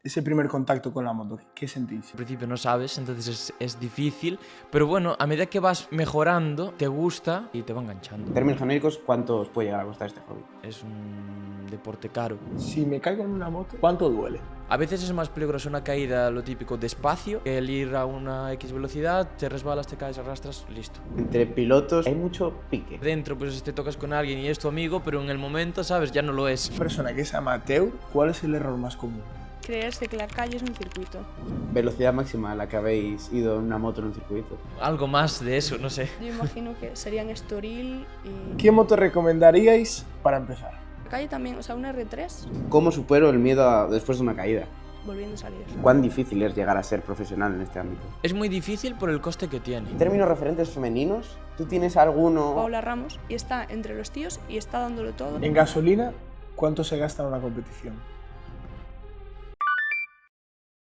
Ese primer contacto con la moto, ¿qué sentís? Al principio no sabes, entonces es difícil, pero bueno, a medida que vas mejorando, te gusta y te va enganchando. En términos genéricos, ¿cuánto os puede llegar a costar este hobby? Es un deporte caro. Si me caigo en una moto, ¿cuánto duele? A veces es más peligroso una caída, lo típico, despacio, que el ir a una X velocidad, te resbalas, te caes, arrastras, listo. Entre pilotos hay mucho pique. Dentro, pues te tocas con alguien y es tu amigo, pero en el momento, ¿sabes? Ya no lo es. Una persona que es amateur, ¿cuál es el error más común? Creerse que la calle es un circuito. Velocidad máxima a la que habéis ido en una moto en un circuito. Algo más de eso, no sé. Yo imagino que serían Estoril y... ¿Qué moto recomendaríais para empezar? La calle también, o sea, un R3 ¿Cómo supero el miedo después de una caída? volviendo a salir. ¿Cuán difícil es llegar a ser profesional en este ámbito? Es muy difícil por el coste que tiene. En términos referentes femeninos, ¿tú tienes alguno? Paula Ramos y está entre los tíos y está dándolo todo. En gasolina, ¿cuánto se gasta en una competición?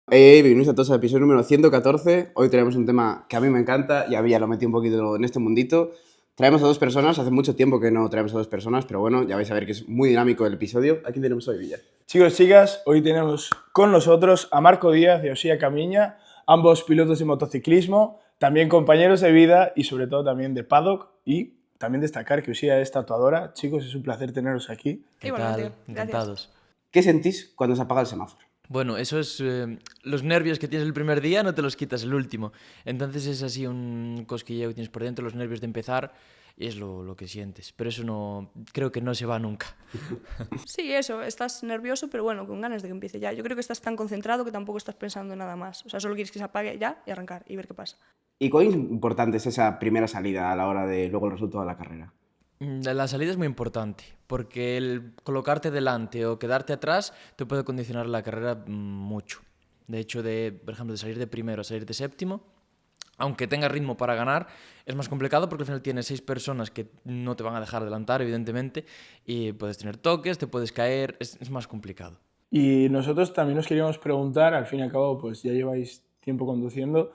Bienvenidos a todos al episodio número 114. Hoy traemos un tema que a mí me encanta y a mí ya lo metí un poquito en este mundito. Traemos a dos personas, hace mucho tiempo que no traemos a dos personas, pero bueno, ya vais a ver que es muy dinámico el episodio. ¿A quién tenemos hoy, Villa? Chicos, chicas, hoy tenemos con nosotros a Marco Díaz y a Osía Camiña, ambos pilotos de motociclismo, también compañeros de vida y sobre todo también de paddock, y también destacar que Osía es tatuadora. Chicos, es un placer teneros aquí. ¿Qué Igualmente, tal? gracias. Encantados. ¿Qué sentís cuando se apaga el semáforo? Bueno, eso es los nervios que tienes el primer día, no te los quitas el último. Entonces es así un cosquilleo que tienes por dentro, los nervios de empezar, y es lo que sientes. Pero eso no, creo que no se va nunca. Sí, eso, estás nervioso, pero bueno, con ganas de que empiece ya. Yo creo que estás tan concentrado que tampoco estás pensando en nada más. O sea, solo quieres que se apague ya y arrancar y ver qué pasa. ¿Y cuán importante es esa primera salida a la hora de luego el resultado de la carrera? La salida es muy importante, porque el colocarte delante o quedarte atrás te puede condicionar la carrera mucho. De hecho, por ejemplo, de salir de primero a salir de séptimo, aunque tengas ritmo para ganar, es más complicado porque al final tienes 6 personas que no te van a dejar adelantar, evidentemente, y puedes tener toques, te puedes caer, es más complicado. Y nosotros también nos queríamos preguntar, al fin y al cabo, pues ya lleváis tiempo conduciendo,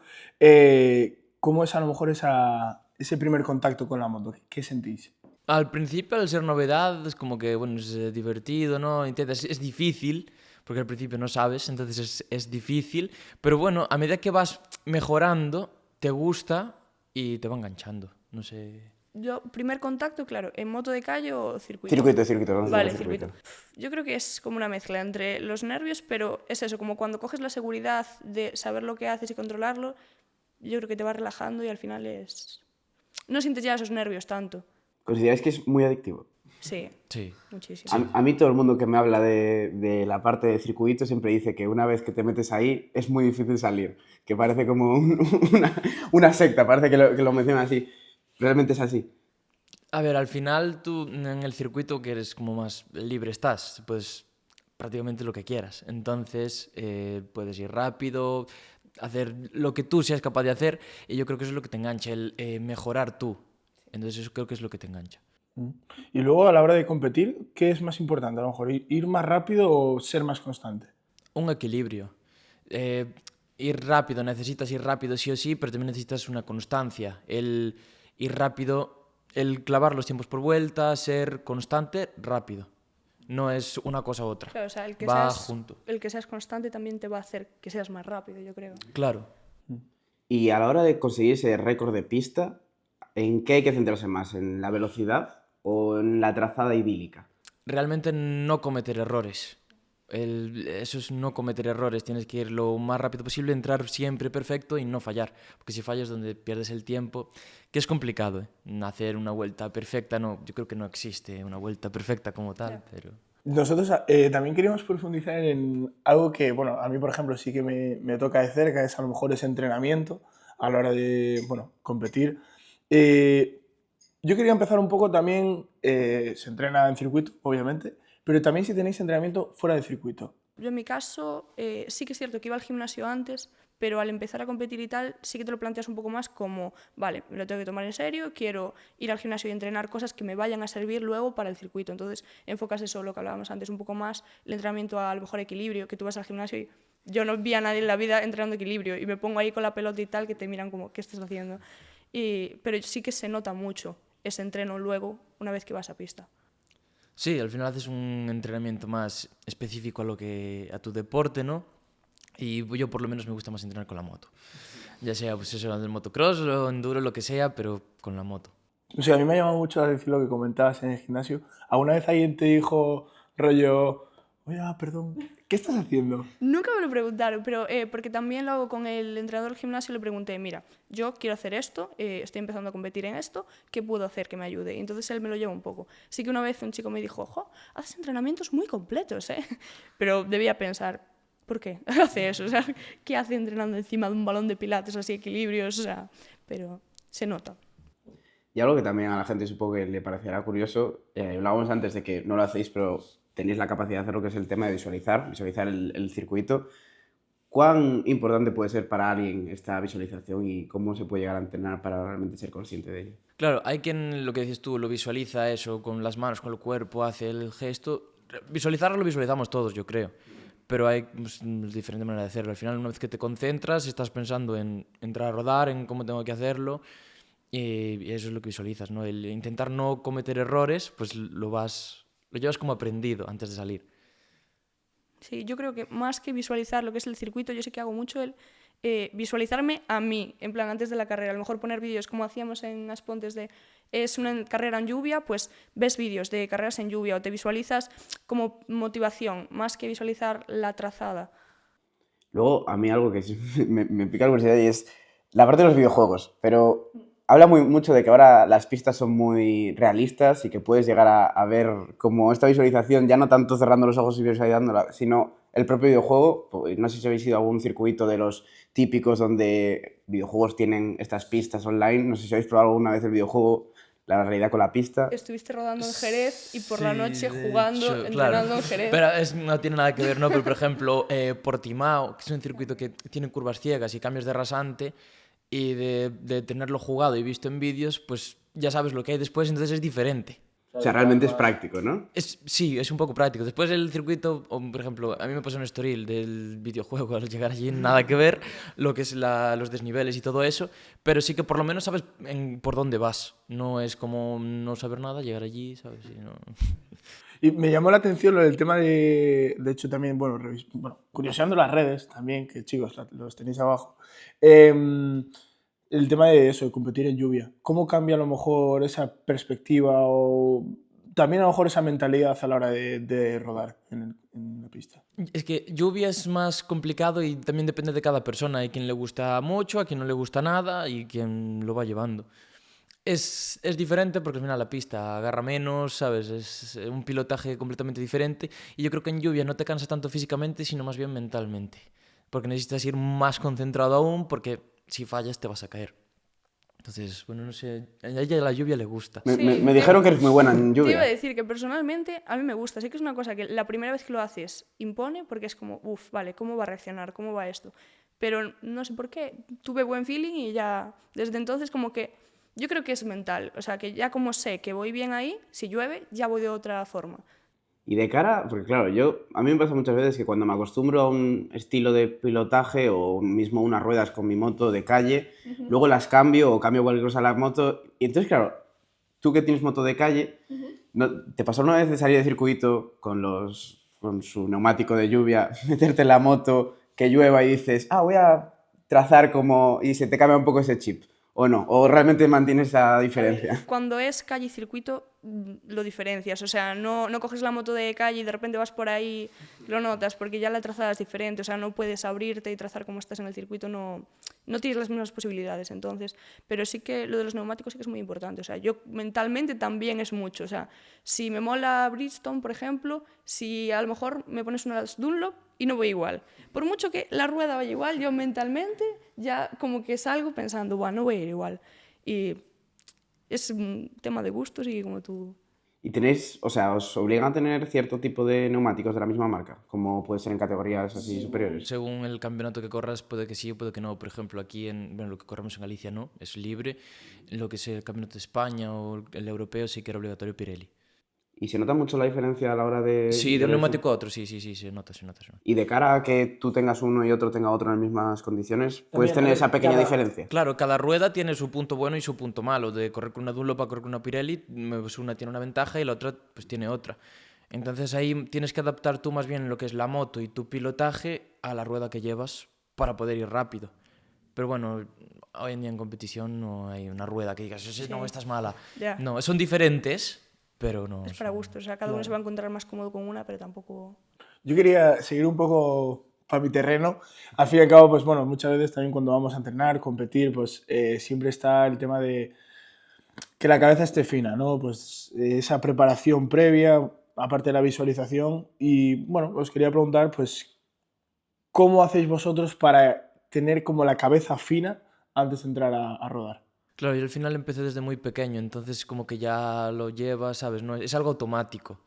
¿cómo es a lo mejor ese primer contacto con la moto? ¿Qué sentís? Al principio, al ser novedad, es como que, bueno, es divertido, ¿no? Es difícil, porque al principio no sabes, entonces es difícil, pero bueno, a medida que vas mejorando, te gusta y te va enganchando, no sé. Yo, primer contacto, claro, ¿en moto de calle o circuito? Circuito, vamos a Vale, decir circuito. Yo creo que es como una mezcla entre los nervios, pero es eso, como cuando coges la seguridad de saber lo que haces y controlarlo, yo creo que te va relajando y al final es... No sientes ya esos nervios tanto. ¿Consideráis que es muy adictivo? Sí, Sí. muchísimo. A mí todo el mundo que me habla de la parte de circuito siempre dice que una vez que te metes ahí es muy difícil salir, que parece como una secta, parece que lo menciona así. Realmente es así. A ver, al final tú en el circuito que eres como más libre estás, pues prácticamente lo que quieras. Entonces puedes ir rápido, hacer lo que tú seas capaz de hacer y yo creo que eso es lo que te engancha, el mejorar tú. Entonces eso creo que es lo que te engancha. Y luego a la hora de competir, ¿qué es más importante? A lo mejor ir más rápido o ser más constante. Un equilibrio. Eh, necesitas ir rápido sí o sí, pero también necesitas una constancia. El ir rápido, el clavar los tiempos por vuelta, ser constante, rápido. No es una cosa u otra. Claro, o sea, Va junto. el que seas constante también te va a hacer que seas más rápido, yo creo. Claro. Y a la hora de conseguir ese récord de pista, ¿en qué hay que centrarse más? ¿En la velocidad o en la trazada idílica? Realmente no cometer errores. Eso es no cometer errores. Tienes que ir lo más rápido posible, entrar siempre perfecto y no fallar. Porque si fallas donde pierdes el tiempo, que es complicado, ¿eh? Hacer una vuelta perfecta, no, yo creo que no existe una vuelta perfecta como tal, pero... Nosotros también queríamos profundizar en algo que, bueno, a mí, por ejemplo, sí que me toca de cerca, es a lo mejor ese entrenamiento a la hora de, bueno, competir. Yo quería empezar un poco también, se entrena en circuito, obviamente, pero también si tenéis entrenamiento fuera de circuito. Yo en mi caso sí que es cierto que iba al gimnasio antes, pero al empezar a competir y tal, sí que te lo planteas un poco más como, vale, me lo tengo que tomar en serio, quiero ir al gimnasio y entrenar cosas que me vayan a servir luego para el circuito. Entonces enfocas eso, lo que hablábamos antes, un poco más el entrenamiento a lo mejor equilibrio, que tú vas al gimnasio y yo no vi a nadie en la vida entrenando equilibrio y me pongo ahí con la pelota y tal, que te miran como, ¿qué estás haciendo? Pero sí que se nota mucho ese entreno luego, una vez que vas a pista. Sí, al final haces un entrenamiento más específico a tu deporte, ¿no? Y yo por lo menos me gusta más entrenar con la moto. Ya sea pues eso, del motocross o enduro, lo que sea, pero con la moto. O sea, a mí me ha llamado mucho la atención lo que comentabas en el gimnasio. ¿Alguna vez alguien te dijo, rollo, oye, perdón, ¿qué estás haciendo? Nunca me lo preguntaron, pero porque también lo hago con el entrenador del gimnasio, le pregunté, mira, yo quiero hacer esto, estoy empezando a competir en esto, ¿qué puedo hacer que me ayude? Y entonces él me lo lleva un poco. Sí que una vez un chico me dijo, ojo, haces entrenamientos muy completos, ¿eh? Pero debía pensar, ¿por qué hace eso? O sea, ¿qué hace entrenando encima de un balón de pilates así, equilibrios? O sea, pero se nota. Y algo que también a la gente supongo que le parecerá curioso, hablábamos antes de que no lo hacéis, pero tenéis la capacidad de hacer lo que es el tema de visualizar el circuito. ¿Cuán importante puede ser para alguien esta visualización y cómo se puede llegar a entrenar para realmente ser consciente de ello? Claro, hay quien, lo que dices tú, lo visualiza eso con las manos, con el cuerpo, hace el gesto. Visualizarlo lo visualizamos todos, yo creo. Pero hay pues, diferentes maneras de hacerlo. Al final, una vez que te concentras, estás pensando en entrar a rodar, en cómo tengo que hacerlo, y eso es lo que visualizas, ¿no? El intentar no cometer errores, pues lo llevas como aprendido antes de salir. Sí, yo creo que más que visualizar lo que es el circuito, yo sé que hago mucho el visualizarme a mí, en plan antes de la carrera. A lo mejor poner vídeos como hacíamos en Aspontes de es una carrera en lluvia, pues ves vídeos de carreras en lluvia o te visualizas como motivación, más que visualizar la trazada. Luego, a mí algo que me pica la curiosidad y es la parte de los videojuegos, pero habla mucho de que ahora las pistas son muy realistas y que puedes llegar a ver como esta visualización, ya no tanto cerrando los ojos y visualizándola, sino el propio videojuego. Pues, no sé si habéis ido a algún circuito de los típicos donde videojuegos tienen estas pistas online, no sé si habéis probado alguna vez el videojuego, la realidad con la pista. Estuviste rodando en Jerez y por la noche de jugando, hecho, entrenando claro. en Jerez. Pero no tiene nada que ver, ¿no? Pero, por ejemplo, Portimao, que es un circuito que tiene curvas ciegas y cambios de rasante, y de tenerlo jugado y visto en vídeos, pues ya sabes lo que hay después, entonces es diferente. O sea, realmente es práctico, ¿no? Sí, es un poco práctico. Después el circuito, por ejemplo, a mí me pasó en Estoril del videojuego, al llegar allí nada que ver, lo que es los desniveles y todo eso, pero sí que por lo menos sabes por dónde vas. No es como no saber nada, llegar allí, ¿sabes? Y no... Y me llamó la atención lo del tema de hecho también, bueno, curioseando las redes también, que chicos, los tenéis abajo, el tema de eso, de competir en lluvia. ¿Cómo cambia a lo mejor esa perspectiva o también a lo mejor esa mentalidad a la hora de rodar en la pista? Es que lluvia es más complicado y también depende de cada persona. Hay quien le gusta mucho, a quien no le gusta nada y quien lo va llevando. Es diferente porque al final la pista agarra menos, ¿sabes? Es un pilotaje completamente diferente y yo creo que en lluvia no te cansa tanto físicamente, sino más bien mentalmente. Porque necesitas ir más concentrado aún porque si fallas te vas a caer. Entonces, bueno, no sé, a ella la lluvia le gusta. Me dijeron que eres muy buena en Te iba a lluvia. decir que personalmente a mí me gusta. Sé que es una cosa que la primera vez que lo haces impone porque es como, uff, vale, ¿cómo va a reaccionar? ¿Cómo va esto? Pero no sé por qué, tuve buen feeling y ya desde entonces como que yo creo que es mental. O sea, que ya como sé que voy bien ahí, si llueve, ya voy de otra forma. Y de cara, porque claro, a mí me pasa muchas veces que cuando me acostumbro a un estilo de pilotaje o mismo unas ruedas con mi moto de calle, luego las cambio o cambio cualquier cosa a la moto. Y entonces, claro, tú que tienes moto de calle, ¿te pasó una vez de salir de circuito con su neumático de lluvia, meterte en la moto, que llueva y dices, voy a trazar como... y se te cambia un poco ese chip? ¿O no? ¿O realmente mantienes esa diferencia? Cuando es calle y circuito, lo diferencias. O sea, no coges la moto de calle y de repente vas por ahí, lo notas, porque ya la trazada es diferente. O sea, no puedes abrirte y trazar como estás en el circuito, no tienes las mismas posibilidades. Entonces, pero sí que lo de los neumáticos sí que es muy importante. O sea, yo mentalmente también es mucho. O sea, si me mola Bridgestone, por ejemplo, si a lo mejor me pones unas Dunlop y no voy igual. Por mucho que la rueda vaya igual, yo mentalmente ya como que salgo pensando, bueno, no voy a ir igual. Y es un tema de gustos y como tú... ¿Y tenéis, o sea, os obligan a tener cierto tipo de neumáticos de la misma marca? Como puede ser en categorías así superiores. Según el campeonato que corras, puede que sí o puede que no. Por ejemplo, aquí lo que corremos en Galicia no, es libre. Lo que es el campeonato de España o el europeo sí que era obligatorio Pirelli. ¿Y se nota mucho la diferencia a la hora de...? Sí, de un neumático a otro, sí, se nota. Y de cara a que tú tengas uno y otro tenga otro en las mismas condiciones, ¿puedes tener esa pequeña diferencia? Claro, cada rueda tiene su punto bueno y su punto malo. De correr con una Dunlop a correr con una Pirelli, pues una tiene una ventaja y la otra pues tiene otra. Entonces ahí tienes que adaptar tú más bien lo que es la moto y tu pilotaje a la rueda que llevas para poder ir rápido. Pero bueno, hoy en día en competición no hay una rueda que digas, no, esta es mala. Ya. No, son diferentes, pero no Es para son... gustos, o sea, cada uno se va a encontrar más cómodo con una, pero tampoco... Yo quería seguir un poco para mi terreno. Al fin y al cabo, pues bueno, muchas veces también cuando vamos a entrenar, competir, pues siempre está el tema de que la cabeza esté fina, ¿no? Pues esa preparación previa, aparte de la visualización. Y bueno, os quería preguntar, pues, ¿cómo hacéis vosotros para tener como la cabeza fina antes de entrar a rodar? Claro, yo al final empecé desde muy pequeño, entonces como que ya lo llevas, ¿sabes? No, es algo automático.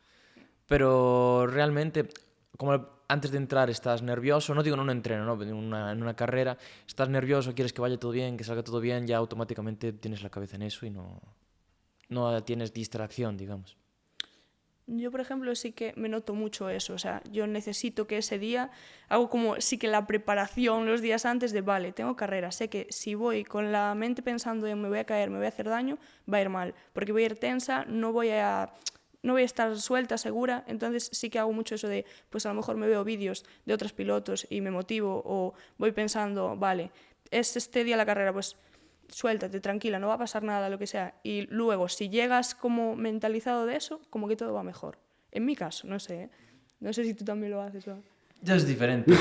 Pero realmente, como antes de entrar estás nervioso, no digo en un entreno, ¿no? En una carrera, estás nervioso, quieres que vaya todo bien, que salga todo bien, ya automáticamente tienes la cabeza en eso y no tienes distracción, digamos. Yo, por ejemplo, sí que me noto mucho eso, o sea, yo necesito que ese día hago como sí que la preparación los días antes de, vale, tengo carrera, sé que si voy con la mente pensando en me voy a caer, me voy a hacer daño, va a ir mal, porque voy a ir tensa, no voy a estar suelta, segura, entonces sí que hago mucho eso de, pues a lo mejor me veo vídeos de otros pilotos y me motivo o voy pensando, vale, es este día la carrera, pues suéltate, tranquila, no va a pasar nada, lo que sea. Y luego, si llegas como mentalizado de eso, como que todo va mejor. En mi caso, no sé, ¿eh? No sé si tú también lo haces. ¿O? Ya es diferente.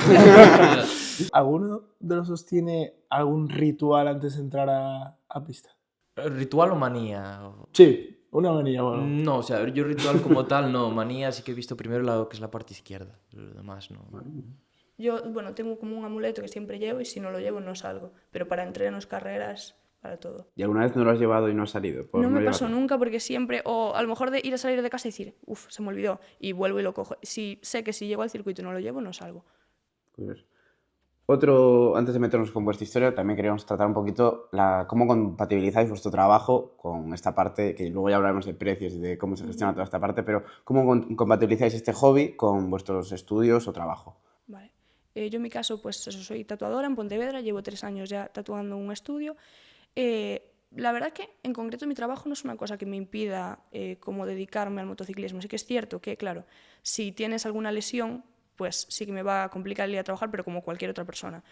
¿Alguno de los dos tiene algún ritual antes de entrar a pista? ¿Ritual o manía? Sí, una manía o algo. No, o sea, yo ritual como tal no, manía sí que he visto primero lo que es la parte izquierda, lo demás no. Yo, bueno, tengo como un amuleto que siempre llevo y si no lo llevo no salgo. Pero para entrenos, carreras, para todo. ¿Y alguna vez no lo has llevado y no has salido? Por No me pasó llevarlo. nunca porque siempre, o a lo mejor de ir a salir de casa y decir, uff, se me olvidó, y vuelvo y lo cojo. Si sé que si llego al circuito y no lo llevo, no salgo. Curioso. Otro, antes de meternos con vuestra historia, también queríamos tratar un poquito cómo compatibilizáis vuestro trabajo con esta parte, que luego ya hablaremos de precios y de cómo se gestiona toda esta parte, pero cómo compatibilizáis este hobby con vuestros estudios o trabajo. Vale. Yo en mi caso, pues eso, soy tatuadora en Pontevedra, llevo 3 años ya tatuando en un estudio. La verdad que en concreto mi trabajo no es una cosa que me impida como dedicarme al motociclismo. Sí que es cierto que, claro, si tienes alguna lesión, pues sí que me va a complicar el ir a trabajar, pero como cualquier otra persona.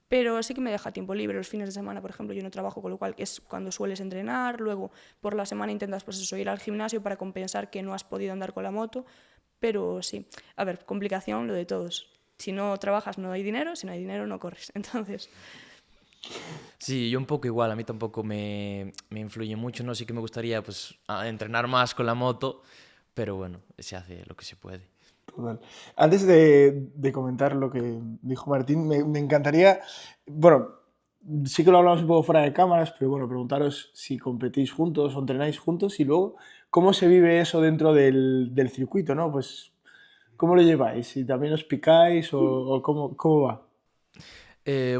Pero sí que me deja tiempo libre. Los fines de semana, por ejemplo, yo no trabajo, con lo cual es cuando sueles entrenar. Luego, por la semana intentas pues eso, ir al gimnasio para compensar que no has podido andar con la moto. Pero sí, a ver, complicación lo de todos. Si no trabajas no hay dinero, si no hay dinero no corres. Entonces, Sí, yo un poco igual, a mí tampoco me influye mucho, ¿no? Sí que me gustaría pues entrenar más con la moto, pero bueno, se hace lo que se puede. Total. Antes de comentar lo que dijo Martín, me encantaría, bueno, sí que lo hablamos un poco fuera de cámaras, pero bueno, preguntaros si competís juntos o entrenáis juntos y luego, ¿cómo se vive eso dentro del circuito, ¿no? Pues, ¿cómo lo lleváis? ¿Si también os picáis o cómo va?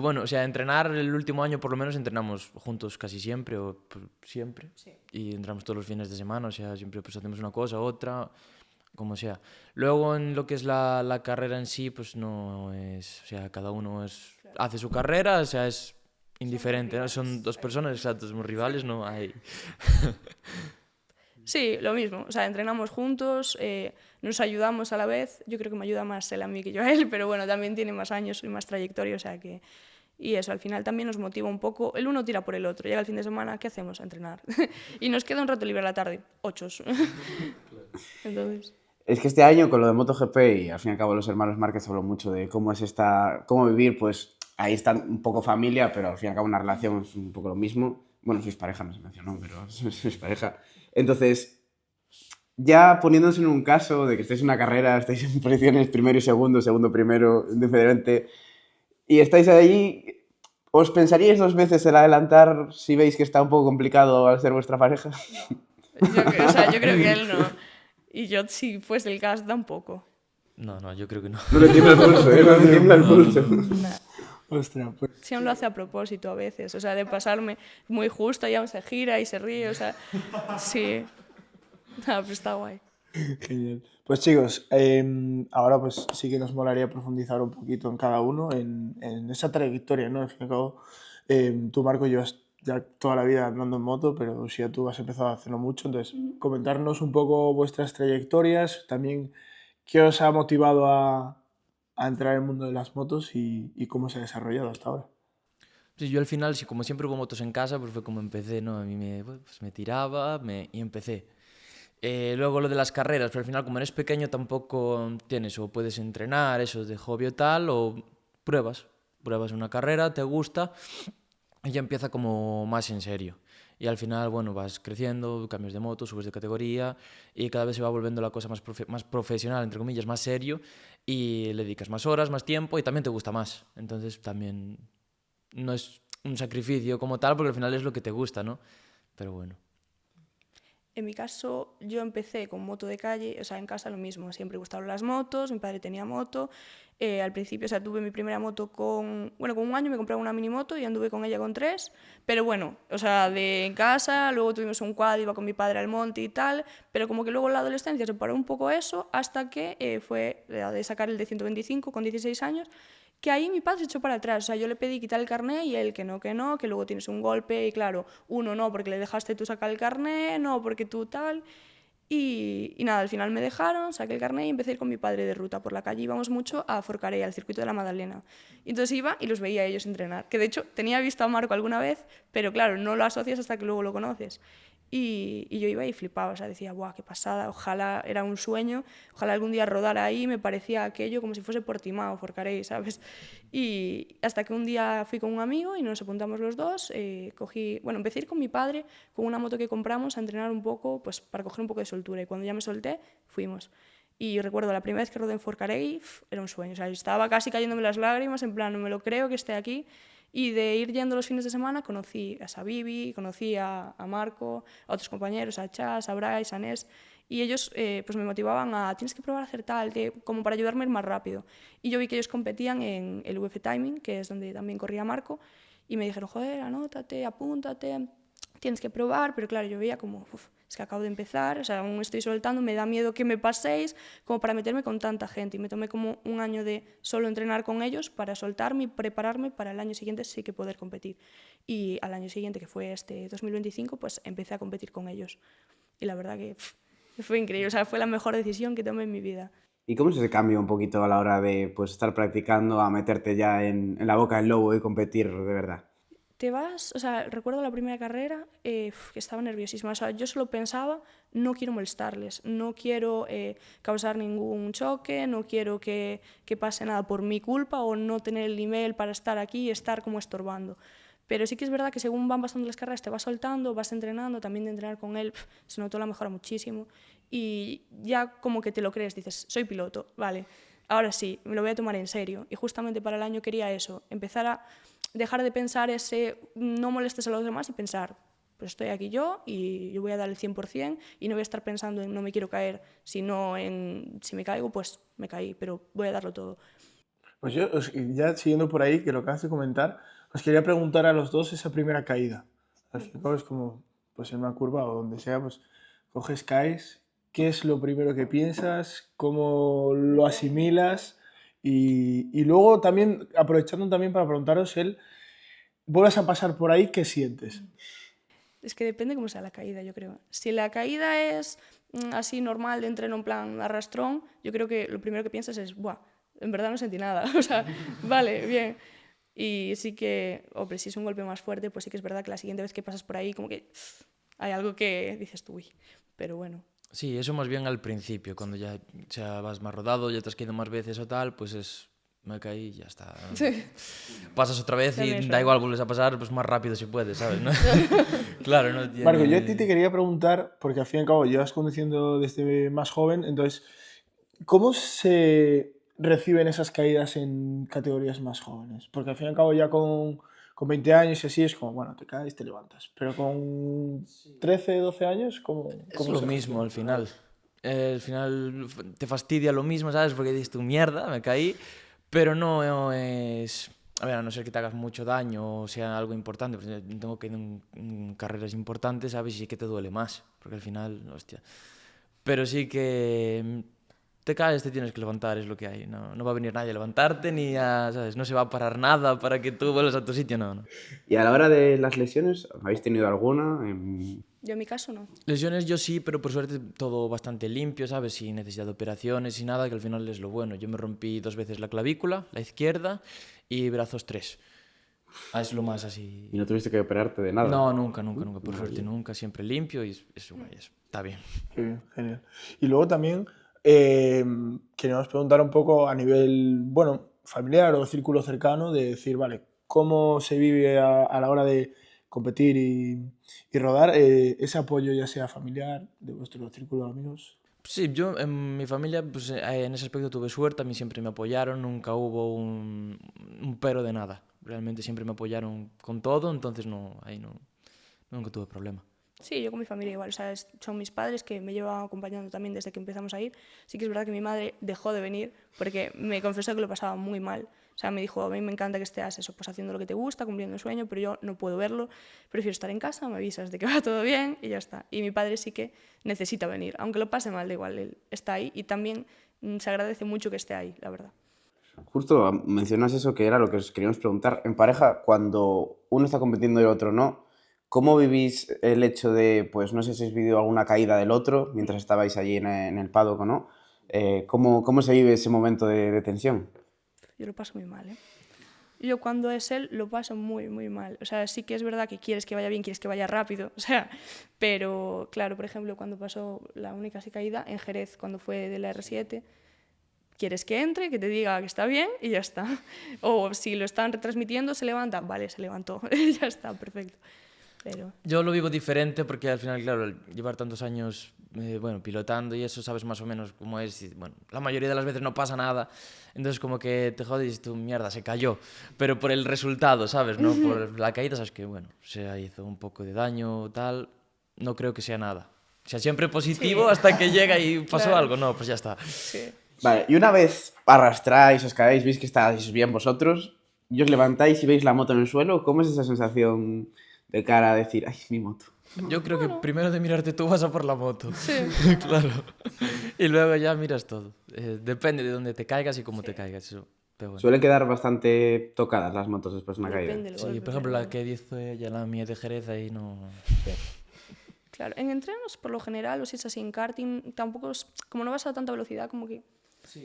Bueno, o sea, entrenar el último año por lo menos entrenamos juntos casi siempre o siempre. sí. Y entramos todos los fines de semana, o sea, siempre pues hacemos una cosa, otra, como sea. Luego en lo que es la carrera en sí, pues no es, o sea, cada uno hace su carrera, o sea, es indiferente, ¿no? Son dos personas, exacto, somos rivales, no hay... Sí, lo mismo. O sea, entrenamos juntos, nos ayudamos a la vez. Yo creo que me ayuda más él a mí que yo a él, pero bueno, también tiene más años y más trayectoria, o sea que... Y eso, al final también nos motiva un poco. El uno tira por el otro. Llega el fin de semana, ¿qué hacemos? A entrenar. Y nos queda un rato libre a la tarde, 8. Entonces... Es que este año con lo de MotoGP y al fin y al cabo los hermanos Márquez habló mucho de cómo es cómo vivir, pues ahí está un poco familia, pero al fin y al cabo una relación es un poco lo mismo. Bueno, sois pareja, no se mencionó, pero sois pareja. Entonces, ya poniéndose en un caso de que estáis en una carrera, estáis en posiciones primero y segundo, segundo, primero, indiferente, y estáis ahí, ¿os pensaríais 2 veces el adelantar si veis que está un poco complicado al ser vuestra pareja? o sea, yo creo que él no. Y yo, si fuese el caso, tampoco. No, yo creo que no. No le tiembla el pulso, ¿eh? No le tiembla el pulso. Nah. Ostras, pues Sí, aún lo hace a propósito a veces, o sea, de pasarme muy justo y aún se gira y se ríe, o sea, sí. Ah, pero está guay. genial. Pues chicos, ahora pues sí que nos molaría profundizar un poquito en cada uno, en esa trayectoria, ¿no? Al fin y al cabo, tú, Marco, llevas ya toda la vida andando en moto, pero sí ya tú has empezado a hacerlo mucho. Entonces, comentarnos un poco vuestras trayectorias, también qué os ha motivado a entrar en el mundo de las motos y cómo se ha desarrollado hasta ahora. Sí, yo al final, sí, como siempre hubo motos en casa, pues fue como empecé, ¿no? A mí pues me tiraba y empecé. Luego lo de las carreras, pero al final como eres pequeño tampoco tienes o puedes entrenar, eso de hobby o tal, o pruebas. Pruebas una carrera, te gusta y ya empieza como más en serio. Y al final, bueno, vas creciendo, cambios de moto, subes de categoría y cada vez se va volviendo la cosa más profesional, entre comillas, más serio y le dedicas más horas, más tiempo y también te gusta más. Entonces también no es un sacrificio como tal porque al final es lo que te gusta, ¿no? Pero bueno. En mi caso, yo empecé con moto de calle, o sea, en casa lo mismo, siempre gustaron las motos, mi padre tenía moto, al principio, o sea, tuve mi primera moto con 1 año me compré una mini moto y anduve con ella con 3, pero bueno, o sea, de en casa, luego tuvimos un quad, iba con mi padre al monte y tal, pero como que luego en la adolescencia se paró un poco eso hasta que fue la de sacar el de 125 con 16 años, que ahí mi padre se echó para atrás, o sea, yo le pedí quitar el carné y él que no, que luego tienes un golpe y claro, uno no, porque le dejaste tú sacar el carné, no, porque tú tal. Y nada, al final me dejaron, saqué el carné y empecé a ir con mi padre de ruta por la calle. Íbamos mucho a Forcaré, al circuito de la Madalena. Y entonces iba y los veía a ellos entrenar, que de hecho tenía visto a Marco alguna vez, pero claro, no lo asocias hasta que luego lo conoces. Y yo iba y flipaba, o sea, decía, ¡buah, qué pasada! Ojalá era un sueño, ojalá algún día rodara ahí, me parecía aquello como si fuese Portimao, Forcaré, ¿sabes? Y hasta que un día fui con un amigo y nos apuntamos los dos, empecé a ir con mi padre con una moto que compramos a entrenar un poco, pues para coger un poco de soltura, y cuando ya me solté, fuimos. Y yo recuerdo la primera vez que rodé en Forcarey, era un sueño, o sea, estaba casi cayéndome las lágrimas, en plan, no me lo creo que esté aquí. Y de ir yendo los fines de semana conocí a Sabibi, conocí a Marco, a otros compañeros, a Chas, a Bryce, a Nes, y ellos pues me motivaban a, tienes que probar a hacer tal, como para ayudarme a ir más rápido. Y yo vi que ellos competían en el UF Timing, que es donde también corría Marco, y me dijeron, joder, anótate, apúntate, tienes que probar, pero claro, yo veía como, es que acabo de empezar, o sea, aún estoy soltando, me da miedo que me paséis, como para meterme con tanta gente. Y me tomé como 1 año de solo entrenar con ellos para soltarme y prepararme para el año siguiente sí que poder competir. Y al año siguiente, que fue este 2025, pues empecé a competir con ellos. Y la verdad que fue increíble, o sea, fue la mejor decisión que tomé en mi vida. ¿Y cómo es ese cambio un poquito a la hora de pues, estar practicando a meterte ya en la boca del lobo y competir de verdad? Te vas, o sea, recuerdo la primera carrera que estaba nerviosísima, o sea, yo solo pensaba, no quiero molestarles, no quiero causar ningún choque, no quiero que pase nada por mi culpa o no tener el nivel para estar aquí y estar como estorbando. Pero sí que es verdad que según van pasando las carreras te vas soltando, vas entrenando, también de entrenar con él, se notó la mejora muchísimo y ya como que te lo crees, dices, soy piloto, vale, ahora sí, me lo voy a tomar en serio. Y justamente para el año quería eso, empezar a dejar de pensar ese no molestes a los demás y pensar, pues estoy aquí yo y yo voy a dar el 100% y no voy a estar pensando en no me quiero caer, sino en si me caigo, pues me caí, pero voy a darlo todo. Pues yo, ya siguiendo por ahí, que lo acabas de comentar, os quería preguntar a los dos esa primera caída. Al fin y al cabo es como, pues en una curva o donde sea, pues coges, caes, ¿qué es lo primero que piensas? ¿Cómo lo asimilas? Y luego también, aprovechando también para preguntaros vuelves a pasar por ahí, ¿qué sientes? Es que depende cómo sea la caída, yo creo. Si la caída es así normal de entreno en plan arrastrón, yo creo que lo primero que piensas es, buah, en verdad no sentí nada. O sea, vale, bien. Y sí que, hombre, si es un golpe más fuerte, pues sí que es verdad que la siguiente vez que pasas por ahí, como que hay algo que dices tú, uy, pero bueno. Sí, eso más bien al principio, cuando ya vas más rodado, ya te has caído más veces o tal, pues me caí y ya está. Pasas otra vez y También es da verdad. igual, vuelves a pasar pues más rápido si puedes, ¿sabes? ¿No? Claro, no Marco, yo a ti te tiene... quería preguntar, porque al fin y al cabo llevas conduciendo desde más joven, entonces, ¿cómo se reciben esas caídas en categorías más jóvenes? Porque al fin y al cabo ya con 20 años y así es como, bueno, te caes, te levantas. Pero con 13, 12 años, Es cómo lo se mismo recibe? al final. Al final te fastidia lo mismo, ¿sabes? Porque dices tu mierda, me caí, pero no es... A ver, a no ser que te hagas mucho daño o sea algo importante, pues tengo que ir en carreras importantes, ¿sabes? Y sí que te duele más, porque al final, hostia. Pero sí que te caes, te tienes que levantar, es lo que hay. No, no va a venir nadie a levantarte, ni a, ¿sabes? No se va a parar nada para que tú vuelvas a tu sitio, no, no. Y a la hora de las lesiones, ¿habéis tenido alguna? Yo en mi caso no. Lesiones yo sí, pero por suerte todo bastante limpio, ¿sabes? Sin necesidad de operaciones y nada, que al final es lo bueno. Yo me rompí 2 veces la clavícula, la izquierda, y brazos 3. Es lo más así. ¿Y no tuviste que operarte de nada? No, nunca, por suerte nunca, siempre limpio y está bien. Qué bien, genial. Y luego también queríamos preguntar un poco a nivel, bueno, familiar o círculo cercano, de decir, vale, ¿cómo se vive a la hora de competir y rodar? Ese apoyo, ya sea familiar, de vuestro círculo de amigos. Sí, yo en mi familia, pues en ese aspecto tuve suerte, a mí siempre me apoyaron, nunca hubo un pero de nada. Realmente siempre me apoyaron con todo, entonces ahí nunca tuve problema. Sí, yo con mi familia igual, o sea, son mis padres que me llevan acompañando también desde que empezamos a ir. Sí que es verdad que mi madre dejó de venir porque me confesó que lo pasaba muy mal. O sea, me dijo, a mí me encanta que estés eso, pues haciendo lo que te gusta, cumpliendo el sueño, pero yo no puedo verlo, prefiero estar en casa, me avisas de que va todo bien y ya está. Y mi padre sí que necesita venir, aunque lo pase mal, da igual, él está ahí y también se agradece mucho que esté ahí, la verdad. Justo mencionas eso que era lo que os queríamos preguntar. En pareja, cuando uno está compitiendo y el otro no, ¿cómo vivís el hecho de, pues no sé si habéis vivido alguna caída del otro mientras estabais allí en el paddock o no? ¿Cómo se vive ese momento de tensión? Yo lo paso muy mal, ¿eh? Yo cuando es él lo paso muy, muy mal. O sea, sí que es verdad que quieres que vaya bien, quieres que vaya rápido, o sea, pero claro, por ejemplo, cuando pasó la única así caída en Jerez, cuando fue de la R7, quieres que entre, que te diga que está bien y ya está. O si lo están retransmitiendo, se levanta, vale, se levantó, ya está, perfecto. Pero... Yo lo vivo diferente porque al final, claro, al llevar tantos años pilotando y eso, sabes más o menos cómo es. Y, bueno, la mayoría de las veces no pasa nada. Entonces como que te jodes y tú, mierda, se cayó. Pero por el resultado, ¿sabes? No por la caída, sabes que, bueno, se hizo un poco de daño, tal. No creo que sea nada. O sea, siempre positivo Sí. hasta que llega y pasó Claro. algo. No, pues ya está. Sí. Vale, y una vez arrastráis, os caéis, veis que estáis bien vosotros, y os levantáis y veis la moto en el suelo, ¿cómo es esa sensación de cara a decir, ay, mi moto? Yo creo que primero de mirarte tú vas a por la moto. Sí. Claro. Y luego ya miras todo. Depende de dónde te caigas y cómo te caigas. Eso. Pero bueno. Suelen quedar bastante tocadas las motos después de una caída. Depende del Sí, golpe, por ejemplo, pero- la que dice ya la mía de Jerez, ahí no... Claro, en entrenos, por lo general, o si es así en karting, tampoco es, como no vas a tanta velocidad, como que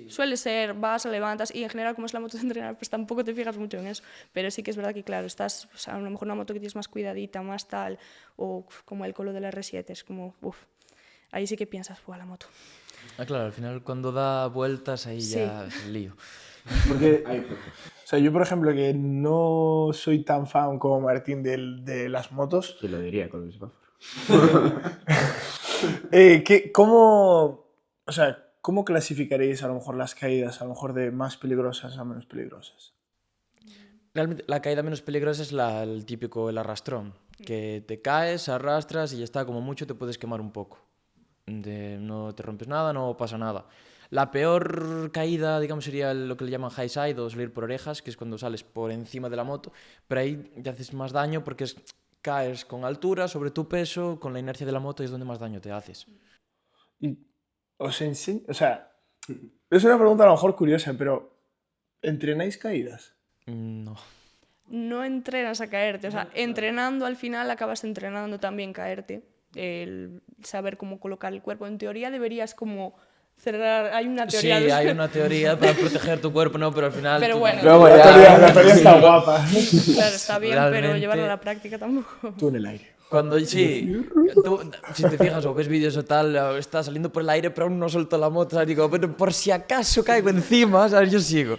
suele ser, vas, levantas, y en general, como es la moto de entrenar, pues tampoco te fijas mucho en eso. Pero sí que es verdad que, claro, estás, o sea, a lo mejor una moto que tienes más cuidadita, más tal, o como el colo de la R7, es como, uff, ahí sí que piensas, ¡buah, la moto! Ah, claro, al final cuando da vueltas ahí Sí. ya es el lío. Porque, o sea, yo, por ejemplo, que no soy tan fan como Martín de las motos, Sí, lo diría con el semáforo. o sea, ¿cómo clasificaréis a lo mejor las caídas, a lo mejor de más peligrosas a menos peligrosas? Realmente la caída menos peligrosa es el típico, el arrastrón. Que te caes, arrastras y ya está, como mucho te puedes quemar un poco. No te rompes nada, no pasa nada. La peor caída, digamos, sería lo que le llaman high side o salir por orejas, que es cuando sales por encima de la moto, pero ahí te haces más daño porque caes con altura, sobre tu peso, con la inercia de la moto y es donde más daño te haces. Y os enseño, o sea, es una pregunta a lo mejor curiosa, pero ¿entrenáis caídas? No. No entrenas a caerte, o sea, entrenando al final acabas entrenando también caerte, el saber cómo colocar el cuerpo. En teoría deberías como cerrar, hay una Sí, teoría... hay una teoría para proteger tu cuerpo, no, pero al final... Pero bueno, Luego La ya... teoría está guapa. claro, está bien, pero Realmente- llevarla a la práctica tampoco. Tú en el aire. Cuando sí, si te fijas o ves vídeos o tal, está saliendo por el aire, pero aún no suelto la moto, ¿sabes? Digo, pero por si acaso caigo encima, ¿sabes? Yo sigo.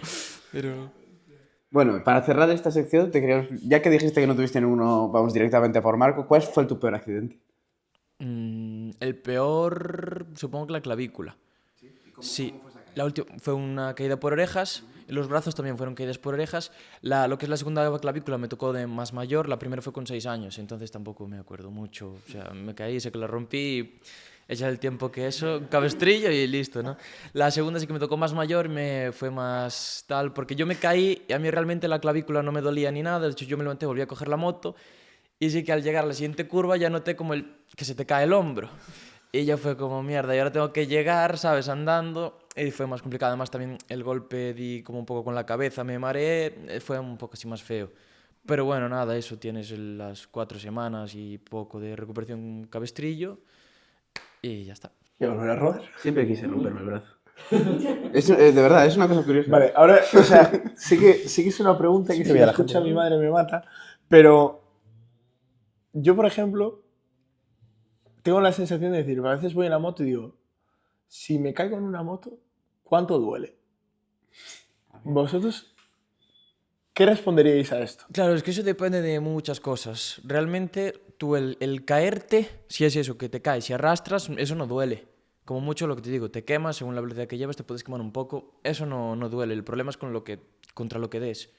Pero... Bueno, para cerrar esta sección, ya que dijiste que no tuviste ninguno, vamos directamente por Marco, ¿cuál fue tu peor accidente? el peor, supongo que la clavícula. Sí, la última fue una caída por orejas, y los brazos también fueron caídas por orejas. Lo que es la segunda clavícula me tocó de más mayor, la primera fue con 6 años, entonces tampoco me acuerdo mucho. O sea, me caí, sé que la rompí, echa el tiempo que eso, cabestrillo y listo, ¿no? La segunda sí que me tocó más mayor, me fue más tal, porque yo me caí y a mí realmente la clavícula no me dolía ni nada, de hecho yo me levanté, volví a coger la moto y sí que al llegar a la siguiente curva ya noté como que se te cae el hombro. Y ya fue como mierda, y ahora tengo que llegar, ¿sabes? Andando. fue más complicado. Además también el golpe di como un poco con la cabeza, me mareé, fue un poco así más feo. Pero bueno, nada, eso, tienes las 4 semanas y poco de recuperación cabestrillo y ya está. ¿Y volver a rodar? Siempre quise romperme el brazo. De verdad, es una cosa curiosa. Vale, ahora, o sea, sí que es una pregunta que Sí, si que la la escucha gente- mi madre me mata, pero yo, por ejemplo, tengo la sensación de decir, a veces voy en la moto y digo, si me caigo en una moto, ¿cuánto duele? ¿Vosotros qué responderíais a esto? Claro, es que eso depende de muchas cosas. Realmente tú el caerte, si es eso, que te caes y arrastras, eso no duele. Como mucho lo que te digo, te quemas, según la velocidad que llevas, te puedes quemar un poco. Eso no duele. El problema es contra lo que des.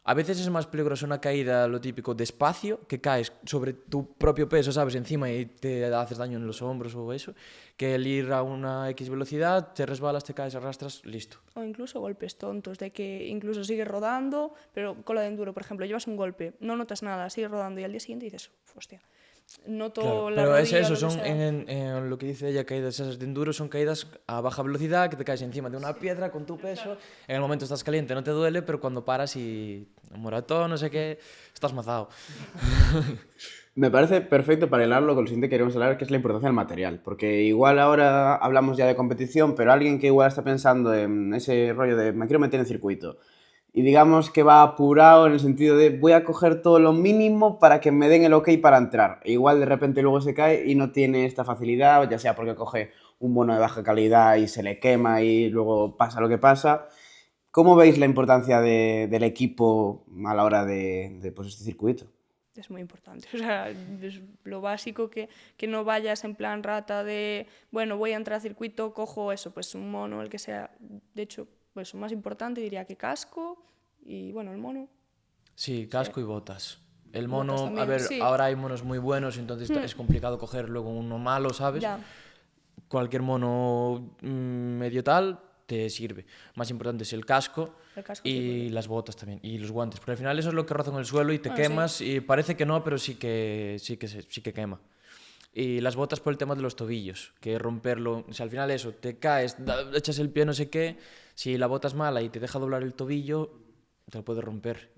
A veces es más peligroso una caída, lo típico, despacio, que caes sobre tu propio peso, ¿sabes? Encima y te haces daño en los hombros o eso, que el ir a una X velocidad, te resbalas, te caes, arrastras, listo. O incluso golpes tontos, de que incluso sigues rodando, pero con la de enduro, por ejemplo, llevas un golpe, no notas nada, sigues rodando y al día siguiente dices, hostia, noto Claro, la pero es rodilla, eso, lo que son sea. en lo que dice ella, caídas esas de enduro, son caídas a baja velocidad, que te caes encima de una piedra con tu peso, en el momento estás caliente, no te duele, pero cuando paras y moratón, no sé qué, estás mazado. Me parece perfecto para hilarlo con lo siguiente que queremos hablar, que es la importancia del material. Porque igual ahora hablamos ya de competición, pero alguien que igual está pensando en ese rollo de me quiero meter en circuito y digamos que va apurado en el sentido de voy a coger todo lo mínimo para que me den el ok para entrar. E igual de repente luego se cae y no tiene esta facilidad, ya sea porque coge un bono de baja calidad y se le quema y luego pasa lo que pasa. ¿Cómo veis la importancia del equipo a la hora de pues, este circuito? Es muy importante. O sea, es lo básico que no vayas en plan rata de, bueno, voy a entrar a circuito, cojo eso, pues un mono, el que sea. De hecho, pues lo más importante diría que casco y, bueno, el mono. Sí, casco y botas. El Botas mono, a también, ver, sí. ahora hay monos muy buenos, entonces es complicado coger luego uno malo, ¿sabes? Ya. Cualquier mono medio tal te sirve. Más importante es el casco El casco sí, y porque... las botas también, y los guantes, porque al final eso es lo que roza en el suelo y te Bueno, sí. quemas, y parece que no, pero sí que quema. Y las botas por el tema de los tobillos, que romperlo, o sea, al final eso, te caes, echas el pie no sé qué, si la bota es mala y te deja doblar el tobillo, te lo puede romper.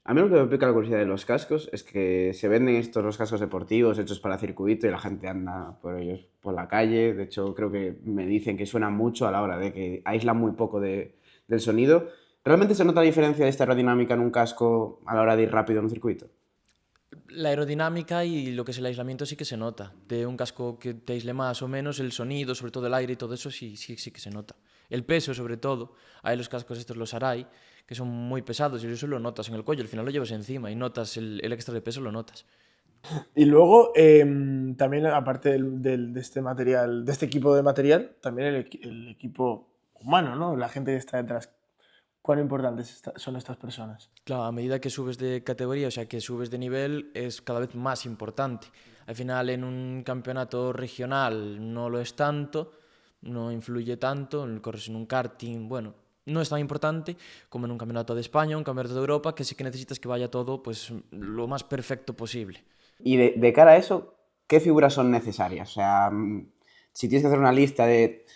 A mí lo que me pica la curiosidad de los cascos es que se venden estos los cascos deportivos hechos para circuito y la gente anda por ellos por la calle. De hecho, creo que me dicen que suenan mucho a la hora de que aíslan muy poco del sonido. ¿Realmente se nota la diferencia de esta aerodinámica en un casco a la hora de ir rápido en un circuito? La aerodinámica y lo que es el aislamiento sí que se nota. De un casco que te aísle más o menos, el sonido, sobre todo el aire y todo eso, sí que se nota. El peso, sobre todo. Hay los cascos estos, los Arai, que son muy pesados y eso lo notas en el cuello. Al final lo llevas encima y notas el extra de peso, lo notas. Y luego, también aparte de este material, de este equipo de material, también el equipo humano, ¿no? La gente que está detrás. ¿Cuán importantes son estas personas? Claro, a medida que subes de categoría, o sea, que subes de nivel, es cada vez más importante. Al final, en un campeonato regional no lo es tanto, no influye tanto, corres en un karting, bueno, no es tan importante como en un campeonato de España, un campeonato de Europa, que sí que necesitas que vaya todo pues lo más perfecto posible. Y de cara a eso, ¿qué figuras son necesarias? O sea, si tienes que hacer una lista de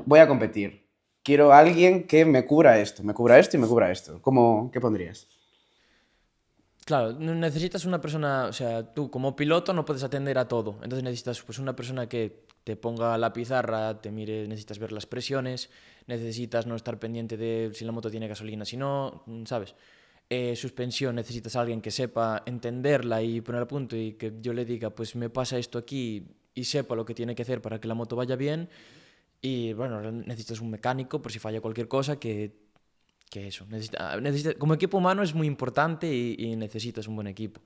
voy a competir, quiero a alguien que me cubra esto y me cubra esto. ¿Qué pondrías? Claro, necesitas una persona, o sea, tú como piloto no puedes atender a todo, entonces necesitas pues una persona que te ponga la pizarra, te mire, necesitas ver las presiones, necesitas no estar pendiente de si la moto tiene gasolina, si no, ¿sabes? Suspensión, necesitas a alguien que sepa entenderla y poner a punto y que yo le diga, pues me pasa esto aquí y sepa lo que tiene que hacer para que la moto vaya bien. Y bueno, necesitas un mecánico por si falla cualquier cosa que eso. Como equipo humano es muy importante y necesitas un buen equipo.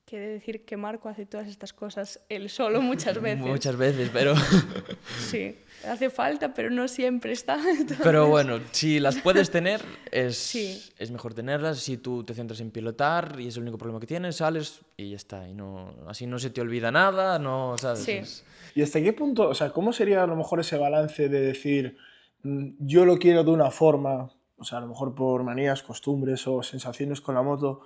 Quiere decir que Marco hace todas estas cosas él solo muchas veces. Muchas veces, pero... Sí, hace falta, pero no siempre está. Entonces... Pero bueno, si las puedes tener, Sí. es mejor tenerlas. Si tú te centras en pilotar y es el único problema que tienes, sales y ya está. Y no, así no se te olvida nada, no, ¿sabes? Sí. ¿Y hasta qué punto, o sea, cómo sería a lo mejor ese balance de decir, yo lo quiero de una forma, o sea, a lo mejor por manías, costumbres o sensaciones con la moto,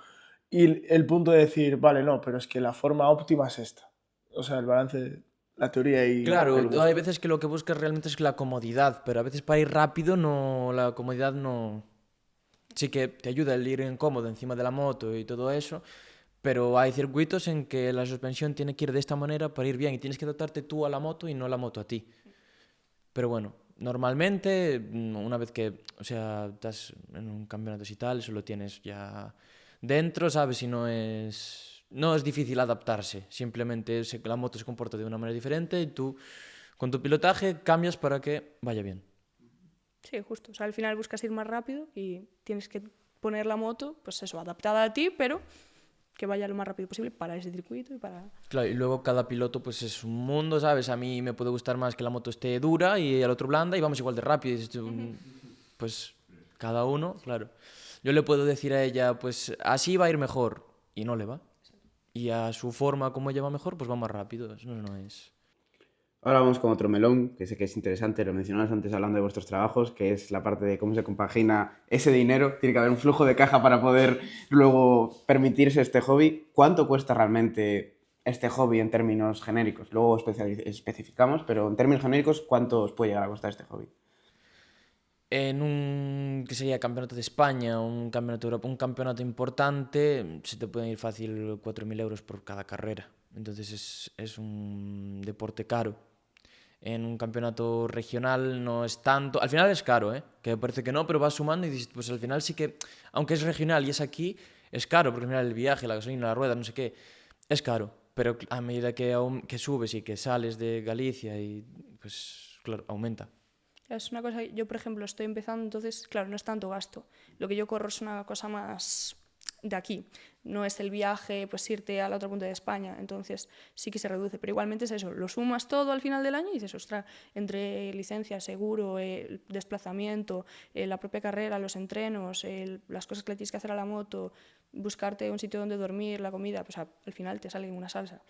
y el punto de decir, vale, no, pero es que la forma óptima es esta? O sea, el balance la teoría y Claro, el gusto. hay veces que lo que buscas realmente es la comodidad, pero a veces para ir rápido no, la comodidad no... Sí que te ayuda el ir incómodo encima de la moto y todo eso, pero hay circuitos en que la suspensión tiene que ir de esta manera para ir bien y tienes que adaptarte tú a la moto y no la moto a ti. Pero bueno, normalmente, una vez que, o sea, estás en un campeonato y tal, eso lo tienes ya dentro, ¿sabes? Y no es difícil adaptarse. Simplemente la moto se comporta de una manera diferente y tú, con tu pilotaje, cambias para que vaya bien. Sí, justo. O sea, al final buscas ir más rápido y tienes que poner la moto, pues eso, adaptada a ti, pero que vaya lo más rápido posible para ese circuito y para... Claro, y luego cada piloto pues es un mundo, ¿sabes? A mí me puede gustar más que la moto esté dura y al otro blanda y vamos igual de rápido. Y dices tú, pues cada uno, claro. Yo le puedo decir a ella, pues así va a ir mejor y no le va. Y a su forma como ella va mejor, pues va más rápido. Eso no es... Ahora vamos con otro melón, que sé que es interesante, lo mencionabas antes hablando de vuestros trabajos, que es la parte de cómo se compagina ese dinero. Tiene que haber un flujo de caja para poder luego permitirse este hobby. ¿Cuánto cuesta realmente este hobby en términos genéricos? Luego especificamos, pero en términos genéricos, ¿cuánto os puede llegar a costar este hobby? En un, que sería campeonato de España, un campeonato de Europa, un campeonato importante, se te pueden ir fácil 4.000 euros por cada carrera. Entonces es un deporte caro. En un campeonato regional no es tanto. Al final es caro, ¿eh? Que parece que no, pero vas sumando y dices, pues al final sí que, aunque es regional y es aquí, es caro, porque al final el viaje, la gasolina, la rueda, no sé qué, es caro. Pero a medida que subes y que sales de Galicia y pues claro, aumenta. Es una cosa, yo por ejemplo estoy empezando, entonces, claro, no es tanto gasto. Lo que yo corro es una cosa más de aquí. No es el viaje, pues irte a la otra punta de España. Entonces sí que se reduce. Pero igualmente es eso, lo sumas todo al final del año y dices, ostras, entre licencia, seguro, el desplazamiento, la propia carrera, los entrenos, las cosas que le tienes que hacer a la moto, buscarte un sitio donde dormir, la comida, pues al final te sale una salsa.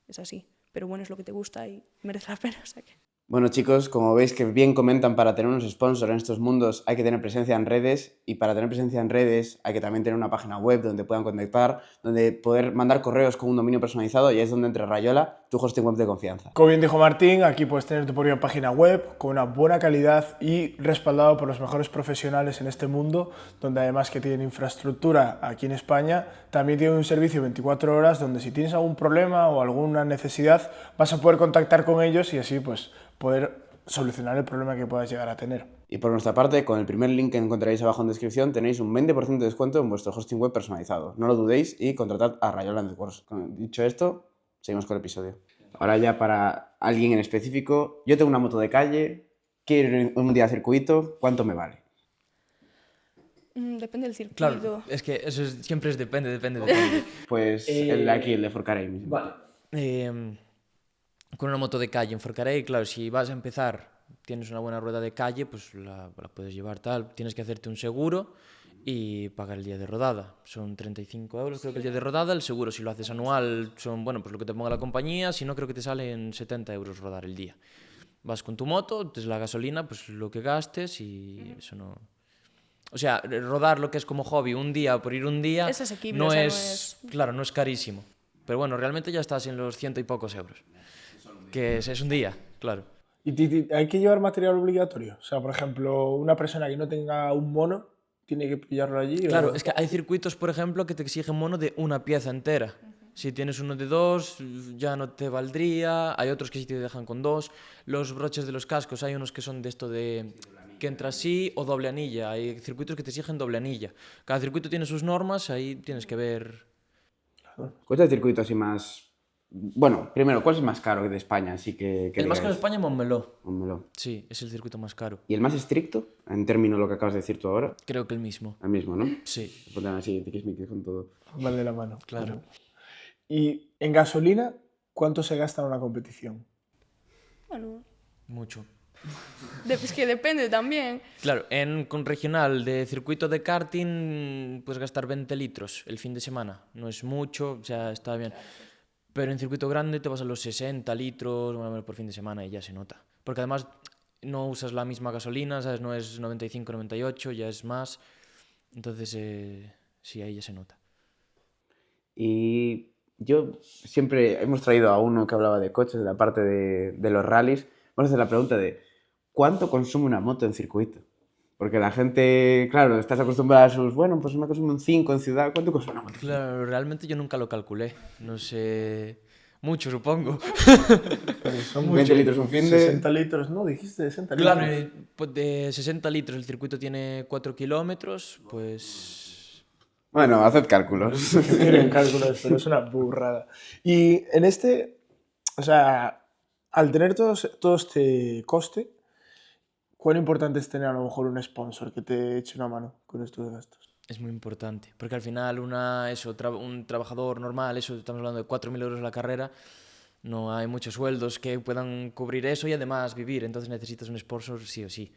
Es así. Pero bueno, es lo que te gusta y merece la pena. O sea que... Bueno, chicos, como veis que bien comentan, para tener unos sponsors en estos mundos hay que tener presencia en redes, y para tener presencia en redes hay que también tener una página web donde puedan contactar, donde poder mandar correos con un dominio personalizado, y es donde entra Rayola, tu hosting web de confianza. Como bien dijo Martín, aquí puedes tener tu propia página web con una buena calidad y respaldado por los mejores profesionales en este mundo, donde además que tienen infraestructura aquí en España, también tienen un servicio 24 horas donde si tienes algún problema o alguna necesidad vas a poder contactar con ellos y así pues poder solucionar el problema que puedas llegar a tener. Y por nuestra parte, con el primer link que encontraréis abajo en descripción, tenéis un 20% de descuento en vuestro hosting web personalizado. No lo dudéis y contratad a Rayola Networks. Dicho esto, seguimos con el episodio. Ahora ya para alguien en específico, yo tengo una moto de calle, quiero ir un día a circuito, ¿cuánto me vale? Depende del circuito. Claro, es que eso siempre es depende. Pues el de aquí, el de Forcarey mismo. Vale. Con una moto de calle en Forcarey, claro, si vas a empezar, tienes una buena rueda de calle, pues la puedes llevar tal. Tienes que hacerte un seguro y pagar el día de rodada. Son 35 euros, creo que el día de rodada. El seguro, si lo haces anual, son, bueno, pues lo que te ponga la compañía. Si no, creo que te sale en 70 euros rodar el día. Vas con tu moto, es la gasolina, pues lo que gastes y eso no... O sea, rodar lo que es como hobby un día por ir un día Es asequible, no o sea, no es... Claro, no es carísimo. Pero bueno, realmente ya estás en los 100 y pocos euros. Que es un día, claro. ¿Y hay que llevar material obligatorio? O sea, por ejemplo, una persona que no tenga un mono, ¿tiene que pillarlo allí? Claro, o... es que hay circuitos, por ejemplo, que te exigen mono de una pieza entera. Si tienes uno de dos, ya no te valdría. Hay otros que sí te dejan con dos. Los broches de los cascos, hay unos que son de esto de... que entra así o doble anilla. Hay circuitos que te exigen doble anilla. Cada circuito tiene sus normas, ahí tienes que ver... ¿Cuál es el circuito así más...? Bueno, primero, ¿cuál es el más caro de España? Así que El más caro de digáis, España, Montmeló. pónmelo. Sí, es el circuito más caro. ¿Y el más estricto? En términos de lo que acabas de decir tú ahora. Creo que el mismo. El mismo, ¿no? Sí, Se ponen así, tiquismiquis con todo. Mal de la mano. claro. ¿Y en gasolina cuánto se gasta en una competición? Bueno, Mucho. es que depende también. Claro, con regional de circuito de karting puedes gastar 20 litros el fin de semana. No es mucho, o sea, está bien. Pero en circuito grande te vas a los 60 litros bueno, por fin de semana y ya se nota. Porque además no usas la misma gasolina, ¿sabes? No es 95, 98, ya es más. Entonces, sí, ahí ya se nota. Y yo siempre hemos traído a uno que hablaba de coches, de la parte de los rallies. Vamos a hacer la pregunta de ¿cuánto consume una moto en circuito? Porque la gente, claro, estás acostumbrada a sus, bueno, pues me consume un 5 en ciudad. ¿Cuánto consume una moto? Claro, realmente yo nunca lo calculé. No sé. Mucho, supongo. Pero son 20 litros un fin de... 60 litros, ¿no? Dijiste 60 litros. Claro, pues de 60 litros el circuito tiene 4 kilómetros, pues. Bueno, haced cálculos. Tienen cálculos, pero es una burrada. Y en este, o sea, al tener todo este coste, ¿cuán importante es tener a lo mejor un sponsor que te eche una mano con estos gastos? Es muy importante, porque al final un trabajador normal, eso estamos hablando de 4.000 euros la carrera, no hay muchos sueldos que puedan cubrir eso y además vivir, entonces necesitas un sponsor sí o sí.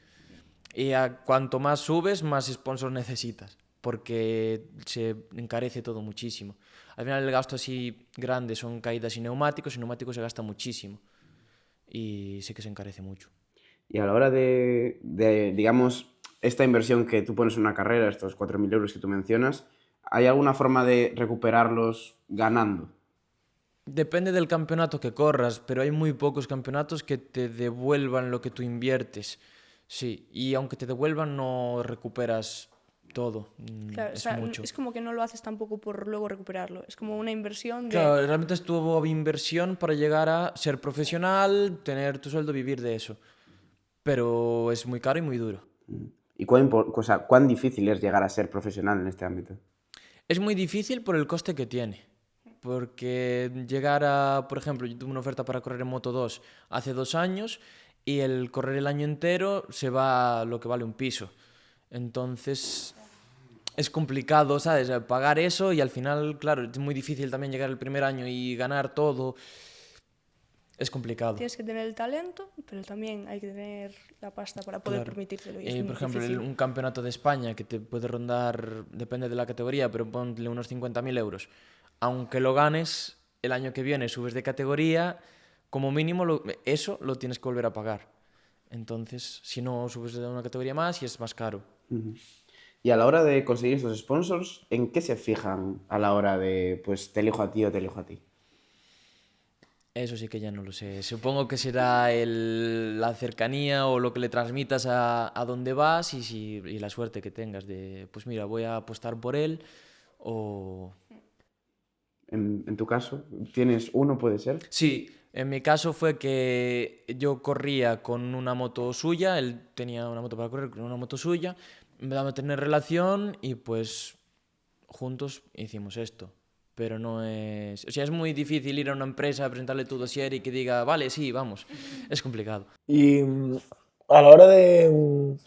Y cuanto más subes, más sponsors necesitas, porque se encarece todo muchísimo. Al final el gasto así grande son caídas y neumáticos se gasta muchísimo y sí que se encarece mucho. Y a la hora digamos, esta inversión que tú pones en una carrera, estos 4.000 euros que tú mencionas, ¿hay alguna forma de recuperarlos ganando? Depende del campeonato que corras, pero hay muy pocos campeonatos que te devuelvan lo que tú inviertes. Sí, y aunque te devuelvan no recuperas todo, Claro, o es sea, mucho. es como que no lo haces tampoco por luego recuperarlo. Es como una inversión de... Claro, realmente estuvo inversión para llegar a ser profesional, tener tu sueldo, vivir de eso. Pero es muy caro y muy duro. ¿Y o sea, cuán difícil es llegar a ser profesional en este ámbito? Es muy difícil por el coste que tiene. Porque llegar a, por ejemplo, yo tuve una oferta para correr en Moto 2 hace 2 años y el correr el año entero se va a lo que vale un piso. Entonces es complicado, ¿sabes? Pagar eso y al final, claro, es muy difícil también llegar el primer año y ganar todo. Es complicado. Tienes que tener el talento, pero también hay que tener la pasta para poder Claro. permitírtelo. Y es Por muy ejemplo, difícil. un campeonato de España que te puede rondar, depende de la categoría, pero ponle unos 50.000 euros. Aunque lo ganes, el año que viene subes de categoría, como mínimo eso lo tienes que volver a pagar. Entonces, si no, subes de una categoría más y es más caro. Y a la hora de conseguir estos sponsors, ¿en qué se fijan a la hora de, pues, te elijo a ti o te elijo a ti? Eso sí que ya no lo sé. Supongo que será la cercanía o lo que le transmitas a dónde vas y la suerte que tengas de, pues mira, voy a apostar por él o... En tu caso, ¿tienes uno, puede ser? Sí, en mi caso fue que yo corría con una moto suya, él tenía una moto para correr con una moto suya, empezamos a tener relación y pues juntos hicimos esto. Pero no es... O sea, es muy difícil ir a una empresa, presentarle tu dossier y que diga, vale, sí, vamos. Es complicado. Y a la hora de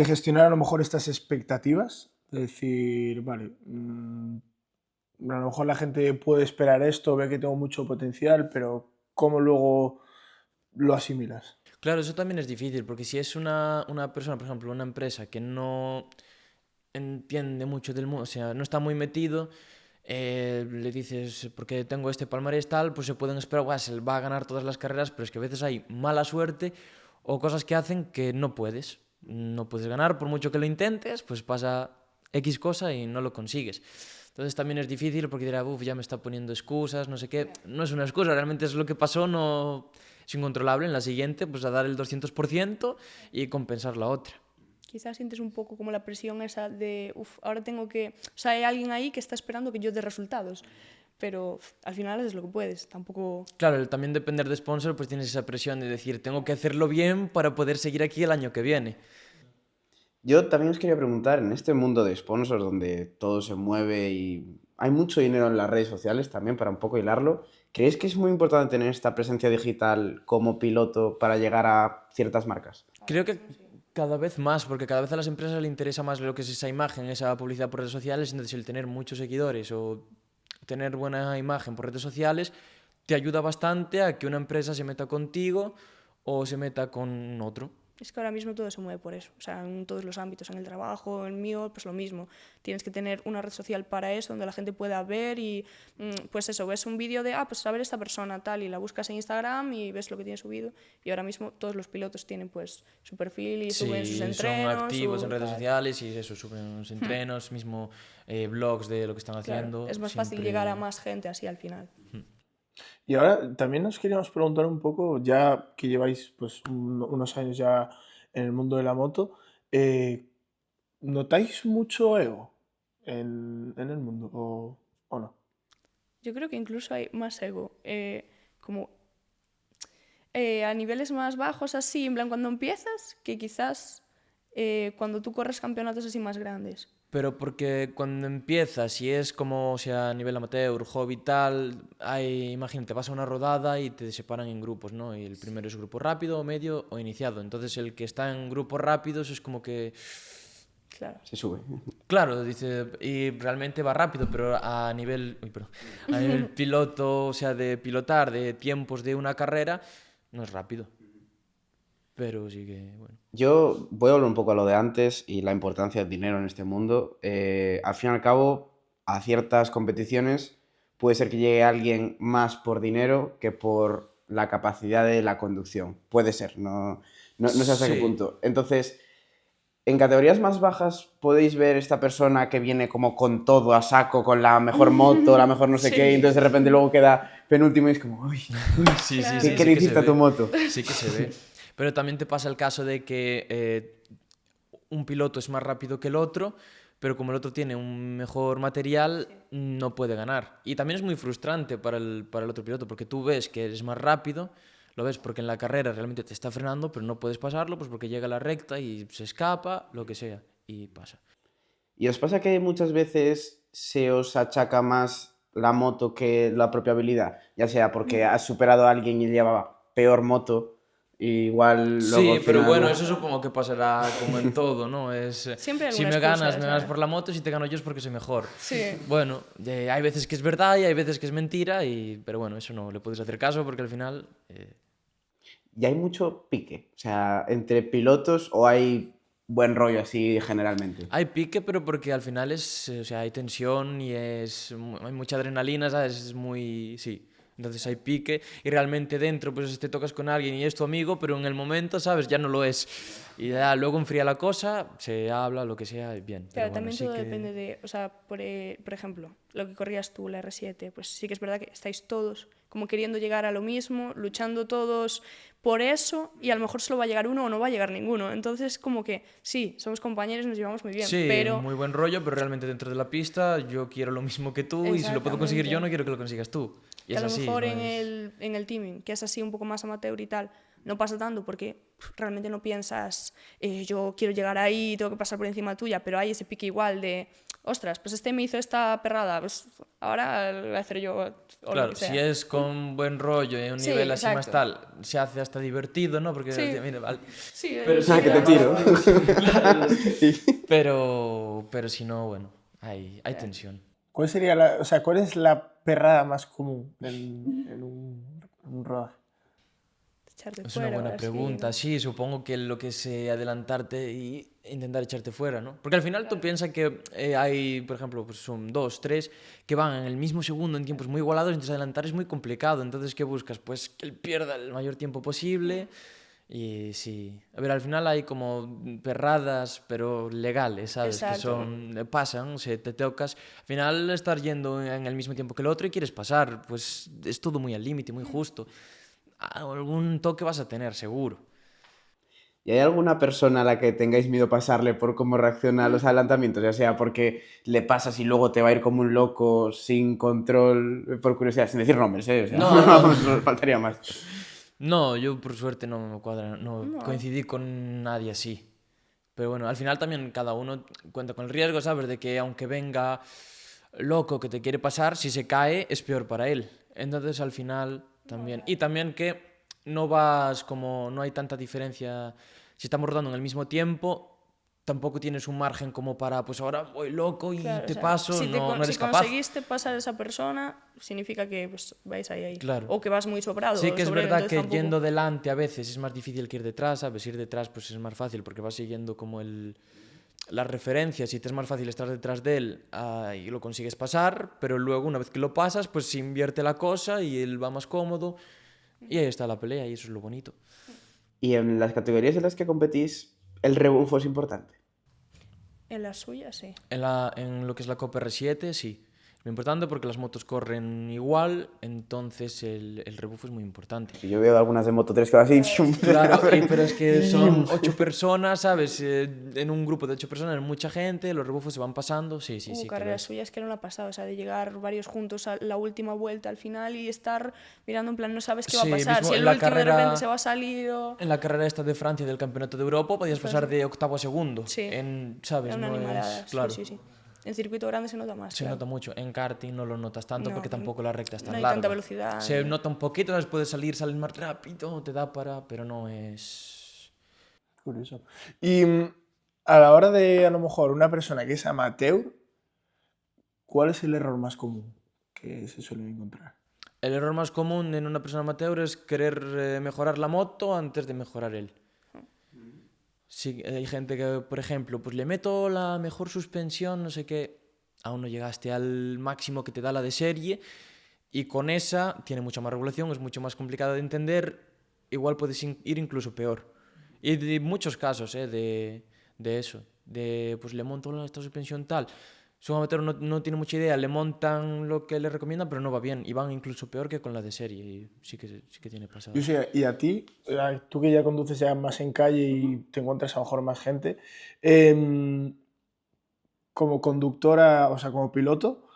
gestionar a lo mejor estas expectativas, de decir, vale, a lo mejor la gente puede esperar esto, ve que tengo mucho potencial, pero ¿cómo luego lo asimilas? Claro, eso también es difícil, porque si es una persona, por ejemplo, una empresa que no entiende mucho del mundo, o sea, no está muy metido, le dices, porque tengo este palmarés tal, pues se pueden esperar, "Buah, se va a ganar todas las carreras", pero es que a veces hay mala suerte o cosas que hacen que no puedes. No puedes ganar, por mucho que lo intentes, pues pasa X cosa y no lo consigues. Entonces también es difícil porque dirá, uff, ya me está poniendo excusas, no sé qué. No es una excusa, realmente es lo que pasó, no es incontrolable. En la siguiente, pues a dar el 200% y compensar la otra. Quizás sientes un poco como la presión esa de, uff, ahora tengo que... O sea, hay alguien ahí que está esperando que yo dé resultados. Pero al final haces lo que puedes, tampoco... Claro, el también depender de sponsor, pues tienes esa presión de decir, tengo que hacerlo bien para poder seguir aquí el año que viene. Yo también os quería preguntar, en este mundo de sponsors donde todo se mueve y hay mucho dinero en las redes sociales también para un poco hilarlo, ¿creéis que es muy importante tener esta presencia digital como piloto para llegar a ciertas marcas? Creo que cada vez más, porque cada vez a las empresas les interesa más lo que es esa imagen, esa publicidad por redes sociales, entonces el tener muchos seguidores o tener buena imagen por redes sociales te ayuda bastante a que una empresa se meta contigo o se meta con otro. Es que ahora mismo todo se mueve por eso, o sea, en todos los ámbitos, en el trabajo, en el mío, pues lo mismo. Tienes que tener una red social para eso, donde la gente pueda ver y, pues eso, ves un vídeo de, pues a ver esta persona tal, y la buscas en Instagram y ves lo que tiene subido. Y ahora mismo todos los pilotos tienen pues su perfil y suben sus Sí, son entrenos. activos en redes sociales y eso, suben sus entrenos, mismo blogs de lo que están Claro, haciendo. es más fácil llegar a más gente así al final. Y ahora también nos queríamos preguntar un poco, ya que lleváis pues unos años ya en el mundo de la moto, eh, ¿notáis mucho ego en el mundo o no? Yo creo que incluso hay más ego, como a niveles más bajos así, en plan cuando empiezas, que quizás cuando tú corres campeonatos así más grandes. Pero porque cuando empiezas y es como, o sea, a nivel amateur, hobby y tal, imagínate, vas a una rodada y te separan en grupos, ¿no? Y el primero es grupo rápido, medio o iniciado. Entonces el que está en grupos rápidos es como que, Claro. Se sube. claro, dice, y realmente va rápido, pero a nivel, uy, perdón, a nivel piloto, o sea, de pilotar, de tiempos de una carrera, no es rápido. Pero sí que, bueno. Yo voy a volver un poco a lo de antes y la importancia del dinero en este mundo. Al fin y al cabo, a ciertas competiciones puede ser que llegue alguien más por dinero que por la capacidad de la conducción. Puede ser, no sé hasta qué Sí. punto. Entonces, en categorías más bajas podéis ver esta persona que viene como con todo a saco, con la mejor moto, la mejor no sé qué, y Sí. entonces de repente luego queda penúltimo y es como, uy, Sí, Claro. sí, ¿qué sí le que se hiciste a tu ve. moto? Sí que se ve. Pero también te pasa el caso de que un piloto es más rápido que el otro, pero como el otro tiene un mejor material, no puede ganar. Y también es muy frustrante para el otro piloto, porque tú ves que eres más rápido, lo ves porque en la carrera realmente te está frenando, pero no puedes pasarlo, pues porque llega a la recta y se escapa, lo que sea, y pasa. ¿Y os pasa que muchas veces se os achaca más la moto que la propia habilidad? Ya sea porque has superado a alguien y llevaba peor moto, y igual luego Sí, al pero bueno, final... eso supongo que pasará como en todo, ¿no? Siempre hay Si alguna me excusa, ganas, o me ganas sea. por la moto, si te gano yo es porque soy mejor. Sí. Bueno, hay veces que es verdad y hay veces que es mentira, pero bueno, eso no le puedes hacer caso porque al final... Y hay mucho pique, o sea, entre pilotos o hay buen rollo así generalmente. Hay pique, pero porque al final o sea, hay tensión y hay mucha adrenalina, ¿sabes? Es muy, sí. Entonces hay pique y realmente dentro pues te tocas con alguien y es tu amigo, pero en el momento, ¿sabes? Ya no lo es. Y ya luego enfría la cosa, se habla, lo que sea, y bien. Pero Claro, bueno, también sí todo que... depende de, o sea, por ejemplo, lo que corrías tú, la R7, pues sí que es verdad que estáis todos como queriendo llegar a lo mismo, luchando todos por eso, y a lo mejor solo va a llegar uno o no va a llegar ninguno. Entonces, como que sí, somos compañeros, nos llevamos muy bien, Sí, pero muy buen rollo, pero realmente dentro de la pista yo quiero lo mismo que tú y si lo puedo conseguir yo no exactamente. quiero que lo consigas tú. Y Que a es lo así, mejor no es... en el teaming, que es así un poco más amateur y tal, no pasa tanto porque realmente no piensas, yo quiero llegar ahí y tengo que pasar por encima tuya, pero hay ese pique igual de, ostras, pues este me hizo esta perrada, pues ahora lo voy a hacer yo o lo Claro, que si sea. es con buen rollo y un Sí, nivel así más exacto. tal, se hace hasta divertido, ¿no? Porque, Sí, mira, vale. sí, Pero Ah, sí que que te tiro. claro. Pero si no, bueno, hay tensión. ¿Cuál sería o sea, cuál es la perrada más común en un rodaje? echarte Es una fuera o buena así, pregunta. ¿no? Sí, supongo que lo que es adelantarte y intentar echarte fuera, ¿no? Porque al final tú piensas que hay, por ejemplo, pues son dos, tres que van en el mismo segundo en tiempos muy igualados, entonces adelantar es muy complicado. Entonces, ¿qué buscas? Pues que él pierda el mayor tiempo posible. Y sí, a ver, al final hay como perradas, pero legales, ¿sabes? Que Exacto. son, pasan, se te tocas. Al final estar yendo en el mismo tiempo que el otro y quieres pasar, pues es todo muy al límite, muy justo. Algún toque vas a tener, seguro. ¿Y hay alguna persona a la que tengáis miedo pasarle por cómo reacciona a los adelantamientos? Ya sea porque le pasas y luego te va a ir como un loco, sin control, por curiosidad, sin decir nombres, ¿eh? O sea, No, no. nos faltaría más. No, yo por suerte no me cuadra, no No. coincidí con nadie así. Pero bueno, al final también cada uno cuenta con el riesgo, ¿sabes? De que aunque venga loco que te quiere pasar, si se cae es peor para él. Entonces al final también... Y también que no vas como... No hay tanta diferencia. Si estamos rodando en el mismo tiempo, tampoco tienes un margen como para, pues ahora voy loco y Claro, te o sea, paso, si no eres si capaz. conseguiste pasar a esa persona, significa que pues, vais ahí. Claro. O que vas muy sobrado. Sí que es sobre él, verdad entonces que tampoco... yendo delante a veces es más difícil que ir detrás, ¿sabes? Ir detrás pues es más fácil porque vas siguiendo como las referencias y te es más fácil estar detrás de él y lo consigues pasar, pero luego una vez que lo pasas pues se invierte la cosa y él va más cómodo y ahí está la pelea y eso es lo bonito. Y en las categorías en las que competís, ¿el rebufo es importante? En la suya, sí. En lo que es la Copa R7, sí. Lo importante porque las motos corren igual, entonces el rebufo es muy importante. Si yo veo algunas de Moto 3 que van así... Claro, pero es que son 8 personas, ¿sabes? En un grupo de 8 personas, es mucha gente, los rebufos se van pasando, sí, sí, Hubo sí. Que lo carreras es. suyas que no la pasado, o sea, de llegar varios juntos a la última vuelta al final y estar mirando en plan, no sabes qué va a Sí, pasar. mismo Si el en la último de carrera- repente se va a salir o... En la carrera esta de Francia del Campeonato de Europa podías Fue pasar así. de octavo a segundo. Sí. ¿Sabes? Era una No animalada, es... Claro. sí, sí, sí. En circuito grande se nota más, Se claro. nota mucho. En karting no lo notas tanto No, porque tampoco la recta es no tan hay larga. tanta velocidad, Se ni- nota un poquito, después puedes salir más rápido, te da para... Pero no es... Curioso. Y a la hora de, a lo mejor, una persona que es amateur, ¿cuál es el error más común que se suele encontrar? El error más común en una persona amateur es querer mejorar la moto antes de mejorar él. Sí, hay gente que, por ejemplo, pues le meto la mejor suspensión, no sé qué, aún no llegaste al máximo que te da la de serie y con esa tiene mucha más regulación, es mucho más complicada de entender, igual puedes ir incluso peor. Y de muchos casos, de eso, de pues le monto esta suspensión tal. Su amateur no tiene mucha idea, le montan lo que le recomiendan, pero no va bien y van incluso peor que con la de serie y sí que tiene pasado. Yo sé, y a ti, tú que ya conduces ya más en calle y te encuentras a lo mejor más gente, como conductora, o sea, como piloto,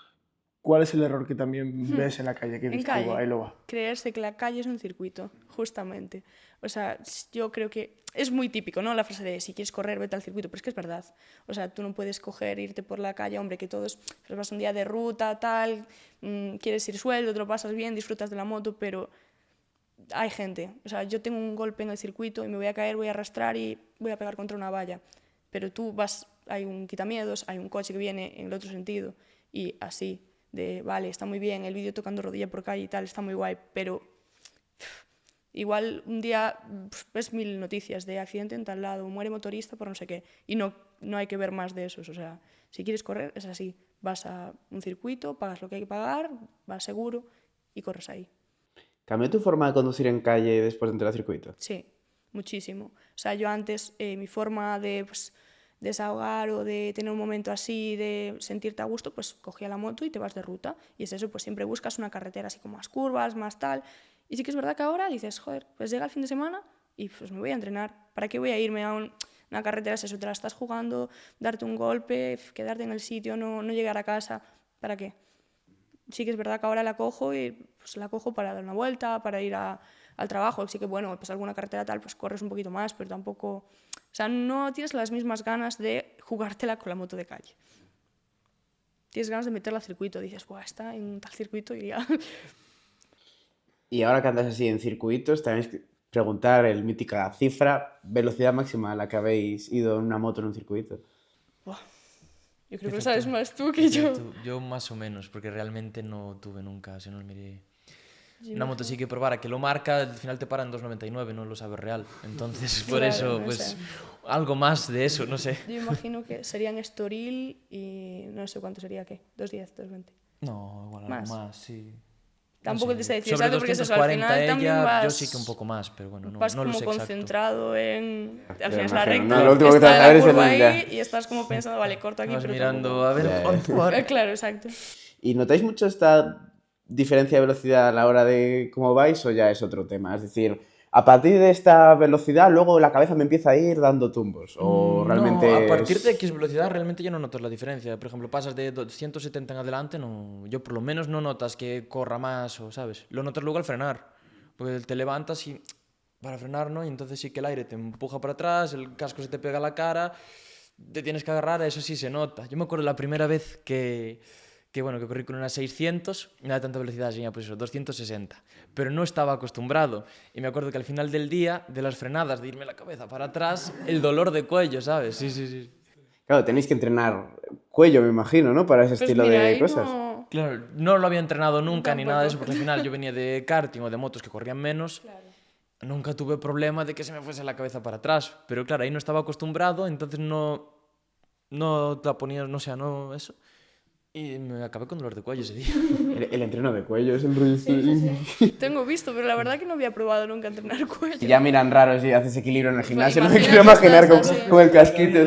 ¿cuál es el error que también ves en la calle? Que En dices tú, calle, ahí lo va. creerse que la calle es un circuito, justamente. O sea, yo creo que es muy típico, ¿no? La frase de si quieres correr, vete al circuito, pero es que es verdad. O sea, tú no puedes coger, irte por la calle, hombre, que todos, pues vas un día de ruta, tal, quieres ir suelto, te lo pasas bien, disfrutas de la moto, pero hay gente. O sea, yo tengo un golpe en el circuito y me voy a caer, voy a arrastrar y voy a pegar contra una valla. Pero tú vas, hay un quitamiedos, hay un coche que viene en el otro sentido y así, de, vale, está muy bien, el vídeo tocando rodilla por calle y tal, está muy guay, pero igual un día ves 1000 noticias de accidente en tal lado, muere motorista por no sé qué, y no hay que ver más de esos. O sea, si quieres correr, es así. Vas a un circuito, pagas lo que hay que pagar, vas seguro y corres ahí. ¿Cambió tu forma de conducir en calle después de entrar al circuito? Sí, muchísimo. O sea, yo antes, mi forma de pues, desahogar o de tener un momento así, de sentirte a gusto, pues cogía la moto y te vas de ruta. Y es eso, pues siempre buscas una carretera así con más curvas, más tal. Y sí que es verdad que ahora dices, joder, pues llega el fin de semana y pues me voy a entrenar. ¿Para qué voy a irme a una carretera? Es eso, te la estás jugando, darte un golpe, quedarte en el sitio, no llegar a casa. ¿Para qué? Sí que es verdad que ahora la cojo y pues la cojo para dar una vuelta, para ir al trabajo. Sí que, bueno, pues alguna carretera tal, pues corres un poquito más, pero tampoco... O sea, no tienes las mismas ganas de jugártela con la moto de calle. Tienes ganas de meterla al circuito. Dices, buah, está en tal circuito, iría. Y ahora que andas así en circuitos, también es que preguntar el mítica cifra, velocidad máxima a la que habéis ido en una moto en un circuito. Buah, yo creo que lo sabes más tú que yo. Yo más o menos, porque realmente no tuve nunca, si no lo miré. Yo Una moto sí que probara, que lo marca, al final te para en 2,99, no lo sabes real. Entonces, por Claro, eso, no pues, sé. algo más de eso, no sé. Yo imagino que serían Estoril y no sé cuánto sería, ¿qué? 210, 220. No, igual algo Más. más, sí. Tampoco No te sé. sé decir Sobre exacto porque es eso, al 240 final también ella, vas... yo sí que un poco más, pero bueno, vas no lo como sé exacto. concentrado en... Al Ya final es la imagino, recta, ¿no? Lo último que te vas está a ver la es el curva ahí ya. y estás como pensando, vale, corto aquí, Vas pero mirando, tampoco... a ver Ya, ya. cuánto hará. Claro, exacto. ¿Y notáis mucho esta diferencia de velocidad a la hora de cómo vais o ya es otro tema? Es decir, a partir de esta velocidad luego la cabeza me empieza a ir dando tumbos o realmente No, a partir de es... X velocidad realmente ya no notas la diferencia. Por ejemplo, pasas de 270 en adelante, no, yo por lo menos no notas que corra más o, ¿sabes? Lo notas luego al frenar, porque te levantas y para frenar, ¿no? Y entonces sí que el aire te empuja para atrás, el casco se te pega a la cara, te tienes que agarrar, eso sí se nota. Yo me acuerdo la primera vez que corrí con una 600, no da tanta velocidad, tenía pues eso, 260, pero no estaba acostumbrado. Y me acuerdo que al final del día, de las frenadas, de irme la cabeza para atrás, el dolor de cuello, ¿sabes? Sí, sí, sí. Claro, tenéis que entrenar cuello, me imagino, ¿no? Para ese Pues estilo mira, de ahí cosas. no... Claro, no lo había entrenado nunca ni nada de eso, tampoco. porque al final yo venía de karting o de motos que corrían menos. Claro. Nunca tuve problema de que se me fuese la cabeza para atrás, pero claro, ahí no estaba acostumbrado, entonces no la ponía, no sé, no eso. Y me acabé con dolor de cuello ese día. El entreno de cuello es el rollo. Tengo visto, pero la verdad que no había probado nunca entrenar cuello. Y ya miran raro si haces equilibrio en el gimnasio, no me imagínate, quiero imaginar como, estás así. como el casquito.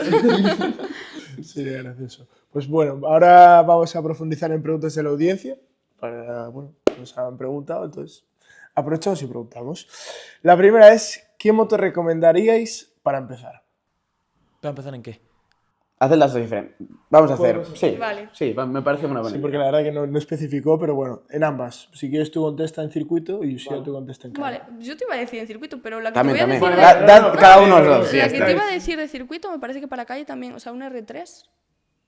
Sería gracioso. Pues bueno, ahora vamos a profundizar en preguntas de la audiencia. Bueno, nos han preguntado, entonces aprovechamos y preguntamos. La primera es, ¿qué moto recomendaríais para empezar? ¿Para empezar en qué? Haced las dos diferentes. Vamos a hacer. Podemos Sí, Vale. sí, me parece una buena Sí, idea. porque la verdad que no especificó, pero bueno, en ambas. Si quieres tú contesta en circuito y si tú contesta en Vale, carrera. yo te iba a decir en circuito, pero la que También, te voy a también. decir... Dad cada uno dos. sí, La ya que está. te iba a decir de circuito me parece que para calle también, o sea, una R3,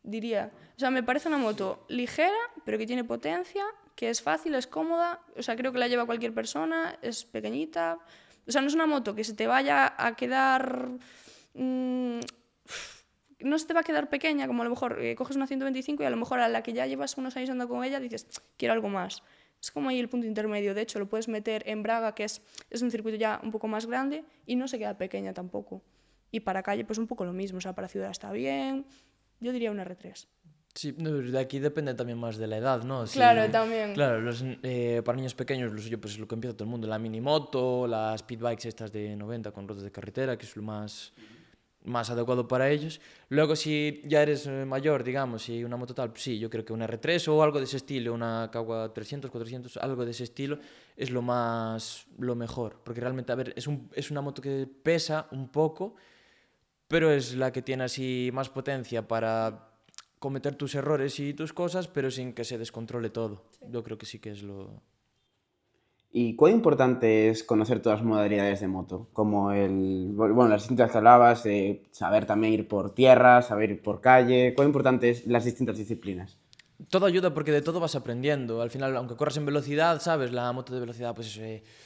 diría. O sea, me parece una moto ligera, pero que tiene potencia, que es fácil, es cómoda, o sea, creo que la lleva cualquier persona, es pequeñita. O sea, no es una moto que se te vaya a quedar... no se te va a quedar pequeña, como a lo mejor coges una 125 y a lo mejor a la que ya llevas unos años andando con ella dices, quiero algo más. Es como ahí el punto intermedio. De hecho, lo puedes meter en Braga, que es un circuito ya un poco más grande y no se queda pequeña tampoco. Y para calle, pues un poco lo mismo. O sea, para ciudad está bien. Yo diría una R3. Sí, no, de aquí depende también más de la edad, ¿no? Claro, también. Claro, para niños pequeños, lo suyo pues es lo que empieza todo el mundo, la minimoto, las speedbikes estas de 90 con ruedas de carretera, que es lo más adecuado para ellos. Luego, si ya eres mayor, digamos, y una moto tal, pues sí, yo creo que una R3 o algo de ese estilo, una Kawa 300, 400, algo de ese estilo, es lo mejor. Porque realmente, a ver, es una moto que pesa un poco, pero es la que tiene así más potencia para cometer tus errores y tus cosas, pero sin que se descontrole todo. Yo creo que sí que es lo... ¿Y cuán importante es conocer todas las modalidades de moto? Como bueno, las distintas que hablabas, saber también ir por tierra, saber ir por calle. ¿Cuán importante es las distintas disciplinas? Todo ayuda porque de todo vas aprendiendo. Al final, aunque corras en velocidad, ¿sabes? La moto de velocidad, pues eso,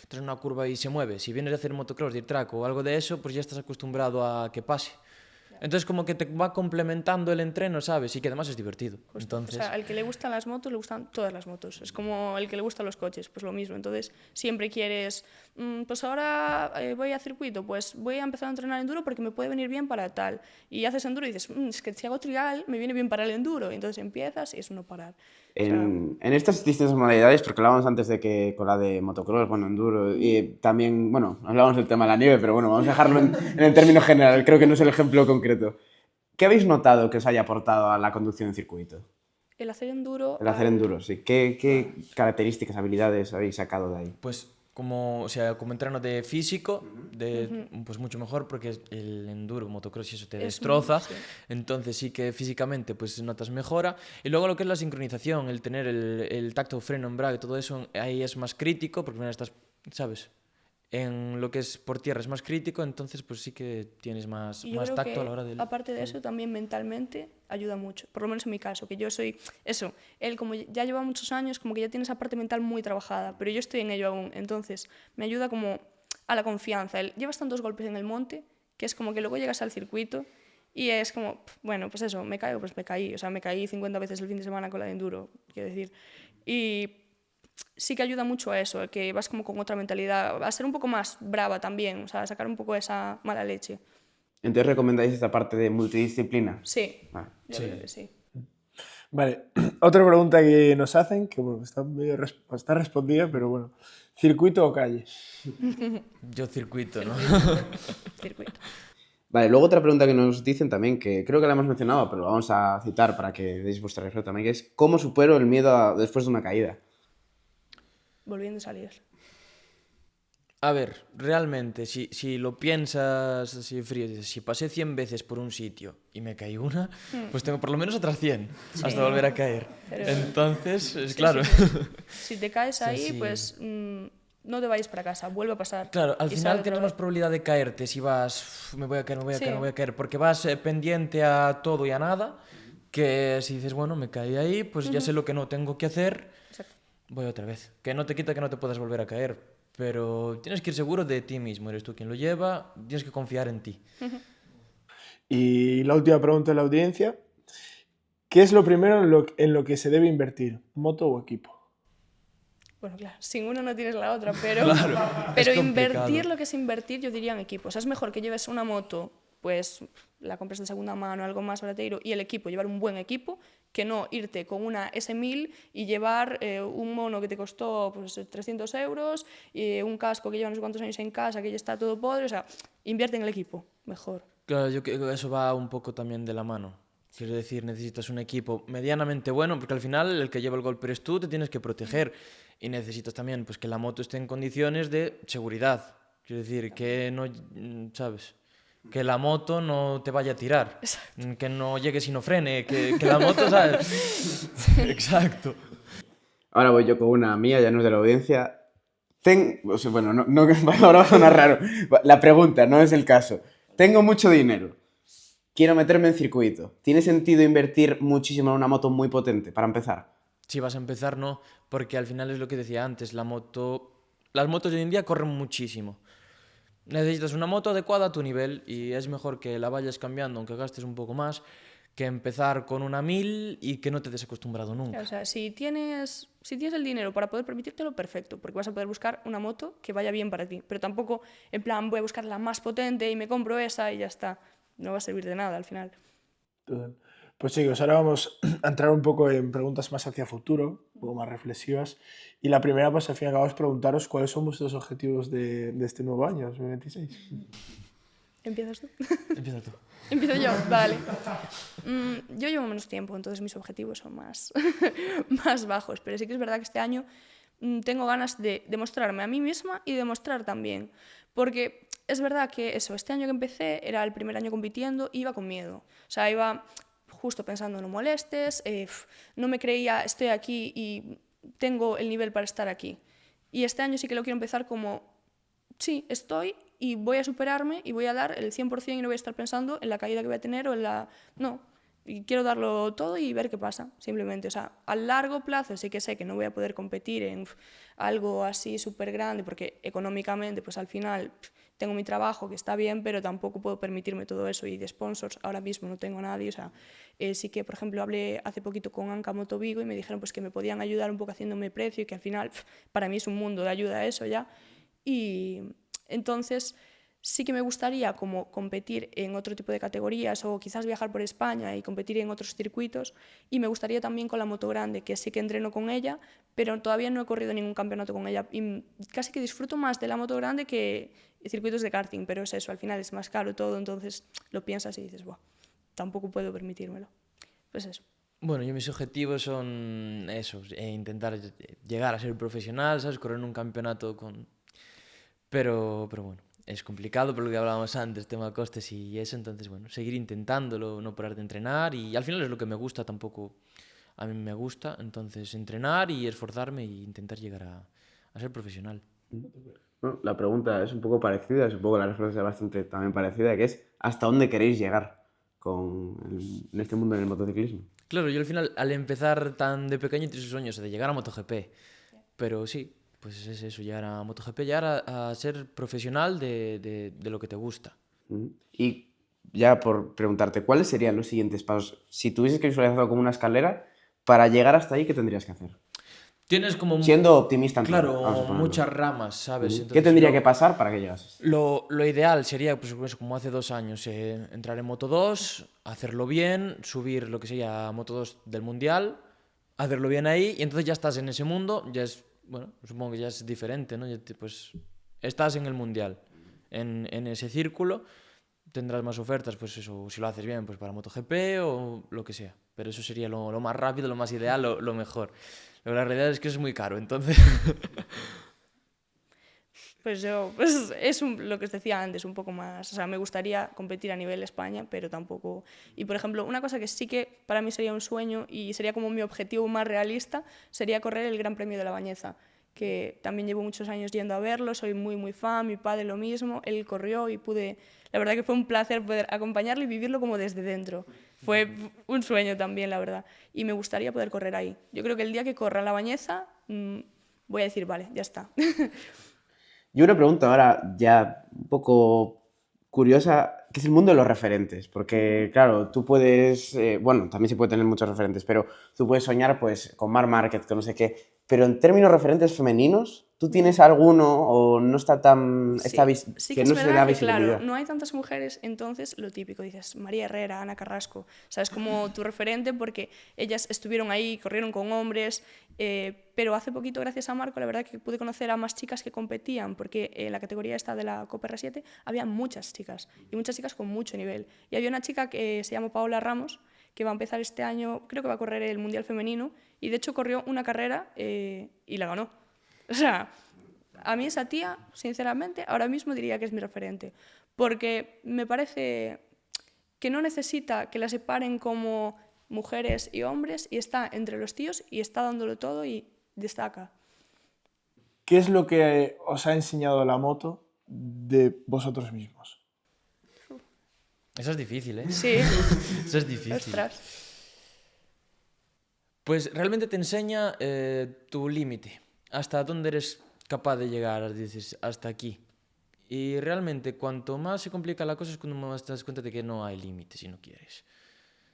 trae una curva y se mueve. Si vienes a hacer motocross, de track o algo de eso, pues ya estás acostumbrado a que pase. Entonces como que te va complementando el entreno, ¿sabes? Y que además es divertido. Entonces... O sea, al que le gustan las motos, le gustan todas las motos. Es como el que le gustan los coches, pues lo mismo. Entonces, siempre quieres, pues ahora voy a circuito, pues voy a empezar a entrenar enduro porque me puede venir bien para tal. Y haces enduro y dices, es que si hago trial, me viene bien para el enduro. Y entonces empiezas y es no parar. En estas distintas modalidades, porque hablábamos antes de que con la de motocross, bueno, enduro, y también, bueno, hablábamos del tema de la nieve, pero bueno, vamos a dejarlo en el término general, creo que no es el ejemplo concreto. ¿Qué habéis notado que os haya aportado a la conducción en circuito? El hacer enduro... El hacer enduro, sí. ¿Qué características, habilidades habéis sacado de ahí? Pues como entreno de físico, pues mucho mejor porque el enduro, motocross y eso te destroza. sí. Entonces sí que físicamente pues notas mejora. Y luego lo que es la sincronización, el tener el tacto freno, embrague, todo eso, ahí es más crítico porque estás, ¿sabes? En lo que es por tierra es más crítico, entonces pues sí que tienes más Y yo creo tacto que, a la hora del... aparte de eso, también mentalmente ayuda mucho. Por lo menos en mi caso, que yo soy eso. Él, como ya lleva muchos años, como que ya tiene esa parte mental muy trabajada, pero yo estoy en ello aún. Entonces, me ayuda como a la confianza. Él, llevas tantos golpes en el monte que es como que luego llegas al circuito y es como, bueno, pues eso, me caigo, pues me caí. O sea, me caí 50 veces el fin de semana con la de enduro, quiero decir. Y sí que ayuda mucho a eso, que vas como con otra mentalidad, a ser un poco más brava también, o sea, a sacar un poco esa mala leche. Entonces, ¿recomendáis esta parte de multidisciplina? Sí, Vale. yo creo que sí. Vale, otra pregunta que nos hacen, que bueno, está respondida, pero bueno. ¿Circuito o calle? Yo circuito, ¿no? Circuito. Vale, luego otra pregunta que nos dicen también, que creo que la hemos mencionado, pero lo vamos a citar para que deis vuestra respuesta también, que es ¿cómo supero el miedo después de una caída? Volviendo a salir. A ver, realmente, si lo piensas así frío, dices, si pasé 100 veces por un sitio y me caí una, pues tengo por lo menos otras 100 hasta volver a caer. Pero- Entonces, es Sí, claro. sí, sí. Si te caes ahí, sí. pues no te vayas para casa, vuelve a pasar. Claro, al y final sal tienes otra más vez. probabilidad de caerte si vas, me voy a caer, me voy a Sí. caer, me voy a caer, porque vas pendiente a todo y a nada, que si dices, bueno, me caí ahí, pues ya sé lo que no tengo que hacer, Exacto. voy otra vez. Que no te quita que no te puedas volver a caer, pero tienes que ir seguro de ti mismo, eres tú quien lo lleva, tienes que confiar en ti. Y la última pregunta de la audiencia. ¿Qué es lo primero en lo que se debe invertir? ¿Moto o equipo? Bueno, claro, sin uno no tienes la otra, pero, Claro, pero es complicado. invertir lo que es invertir, yo diría en equipo. O sea, es mejor que lleves una moto, pues la compres de segunda mano, algo más barateiro, y el equipo, llevar un buen equipo, que no irte con una S1000 y llevar un mono que te costó pues, 300 euros, y un casco que lleva no sé cuántos años en casa, que ya está todo podre. O sea, invierte en el equipo, mejor. Claro, yo creo que eso va un poco también de la mano. Quiero decir, necesitas un equipo medianamente bueno, porque al final el que lleva el golpe eres tú, te tienes que proteger. Y necesitas también pues, que la moto esté en condiciones de seguridad. Quiero decir, que no, ¿sabes? Que la moto no te vaya a tirar. Exacto. Que no llegue si no frene. Que la moto, ¿sabes? Exacto. Ahora voy yo con una mía, ya no es de la audiencia. O sea, bueno, ahora va a sonar raro. La pregunta, no es el caso. Tengo mucho dinero. Quiero meterme en circuito. ¿Tiene sentido invertir muchísimo en una moto muy potente para empezar? Si vas a empezar, no, porque al final es lo que decía antes, las motos de hoy en día corren muchísimo. Necesitas una moto adecuada a tu nivel y es mejor que la vayas cambiando, aunque gastes un poco más, que empezar con una 1000 y que no te des acostumbrado nunca. O sea, si tienes el dinero para poder permitírtelo, perfecto, porque vas a poder buscar una moto que vaya bien para ti. Pero tampoco, en plan, voy a buscar la más potente y me compro esa y ya está. No va a servir de nada al final. Pues chicos, ahora vamos a entrar un poco en preguntas más hacia futuro, un poco más reflexivas. Y la primera, pues al fin y al cabo, es preguntaros cuáles son vuestros objetivos de este nuevo año, 2026. ¿Empiezas tú? Empieza tú. Empiezo yo, vale. Yo llevo menos tiempo, entonces mis objetivos son más, más bajos, pero sí que es verdad que este año tengo ganas de demostrarme a mí misma y demostrar también, porque es verdad que este año que empecé era el primer año compitiendo y iba con miedo, o sea, iba justo pensando no molestes, no me creía estoy aquí y tengo el nivel para estar aquí. Y este año sí que lo quiero empezar como sí, estoy y voy a superarme y voy a dar el 100% y no voy a estar pensando en la caída que voy a tener o en la... No, y quiero darlo todo y ver qué pasa, simplemente. O sea, a largo plazo sí que sé que no voy a poder competir en algo así súper grande porque económicamente, pues al final tengo mi trabajo que está bien, pero tampoco puedo permitirme todo eso y de sponsors ahora mismo no tengo a nadie. O sea, sí que, por ejemplo, hablé hace poquito con Anca Moto Vigo y me dijeron pues que me podían ayudar un poco haciéndome precio y que al final para mí es un mundo de ayuda eso ya. Y entonces sí que me gustaría como competir en otro tipo de categorías o quizás viajar por España y competir en otros circuitos, y me gustaría también con la moto grande, que sí que entreno con ella, pero todavía no he corrido ningún campeonato con ella y casi que disfruto más de la moto grande que circuitos de karting, pero es eso, al final es más caro todo, entonces lo piensas y dices, buah, tampoco puedo permitírmelo. Pues eso. Bueno, yo mis objetivos son esos, intentar llegar a ser profesional, ¿sabes? Correr en un campeonato con... Pero bueno, es complicado por lo que hablábamos antes, tema costes y eso, entonces bueno, seguir intentándolo, no parar de entrenar y al final es lo que me gusta, tampoco a mí me gusta, entonces entrenar y esforzarme e intentar llegar a ser profesional. Bueno, la pregunta es un poco parecida, supongo que la respuesta es bastante también parecida, que es ¿hasta dónde queréis llegar en este mundo del motociclismo? Claro, yo al final, al empezar tan de pequeño, tenía sus sueños de llegar a MotoGP, pero sí, pues es eso, llegar a MotoGP, llegar a ser profesional de lo que te gusta. Y ya por preguntarte, ¿cuáles serían los siguientes pasos? Si tuvieses que visualizarlo como una escalera, para llegar hasta ahí, ¿qué tendrías que hacer? Tienes como... Siendo optimista en todo, Claro, vamos a ponerlo. muchas ramas, ¿sabes? ¿Qué Entonces, tendría que pasar para que llegases? Lo ideal sería, pues eso, como hace 2 años, entrar en Moto 2, hacerlo bien, subir lo que sería a Moto 2 del Mundial, hacerlo bien ahí, y entonces ya estás en ese mundo, ya es, bueno, supongo que ya es diferente, ¿no? Pues estás en el Mundial, en ese círculo, tendrás más ofertas, pues eso, si lo haces bien, pues para MotoGP o lo que sea. Pero eso sería lo más rápido, lo más ideal, lo mejor. Pero la realidad es que eso es muy caro, entonces... Pues es lo que os decía antes, un poco más, o sea, me gustaría competir a nivel España, pero tampoco... Y, por ejemplo, una cosa que sí que para mí sería un sueño y sería como mi objetivo más realista, sería correr el Gran Premio de la Bañeza, que también llevo muchos años yendo a verlo, soy muy, muy fan, mi padre lo mismo, él corrió y pude... La verdad que fue un placer poder acompañarlo y vivirlo como desde dentro. Fue un sueño también, la verdad. Y me gustaría poder correr ahí. Yo creo que el día que corra la Bañeza, voy a decir, vale, ya está. Y una pregunta ahora ya un poco curiosa, que es el mundo de los referentes. Porque, claro, tú puedes... bueno, también se puede tener muchos referentes, pero tú puedes soñar pues con Marc Márquez, con no sé qué. Pero en términos referentes femeninos, ¿tú tienes alguno o no está tan... Sí, sí que que es no se le da verdad que, visibilidad? claro, no hay tantas mujeres, entonces lo típico, dices, María Herrera, Ana Carrasco, ¿sabes? Como tu referente porque ellas estuvieron ahí, corrieron con hombres, pero hace poquito, gracias a Marco, la verdad que pude conocer a más chicas que competían, porque en la categoría esta de la Copa R7 había muchas chicas, y muchas chicas con mucho nivel. Y había una chica que se llama Paola Ramos, que va a empezar este año, creo que va a correr el Mundial Femenino, y de hecho corrió una carrera y la ganó. O sea, a mí esa tía, sinceramente, ahora mismo diría que es mi referente, porque me parece que no necesita que la separen como mujeres y hombres y está entre los tíos y está dándolo todo y destaca. ¿Qué es lo que os ha enseñado la moto de vosotros mismos? Eso es difícil, ¿eh? Sí, Eso es difícil. ostras. Pues realmente te enseña tu límite, hasta dónde eres capaz de llegar, dices, hasta aquí. Y realmente, cuanto más se complica la cosa es cuando más te das cuenta de que no hay límite si no quieres.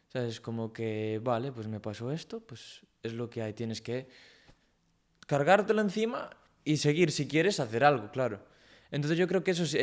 ¿Sabes? Como que, vale, pues me pasó esto, pues es lo que hay. Tienes que cargártelo encima y seguir si quieres hacer algo, claro. Entonces yo creo que eso es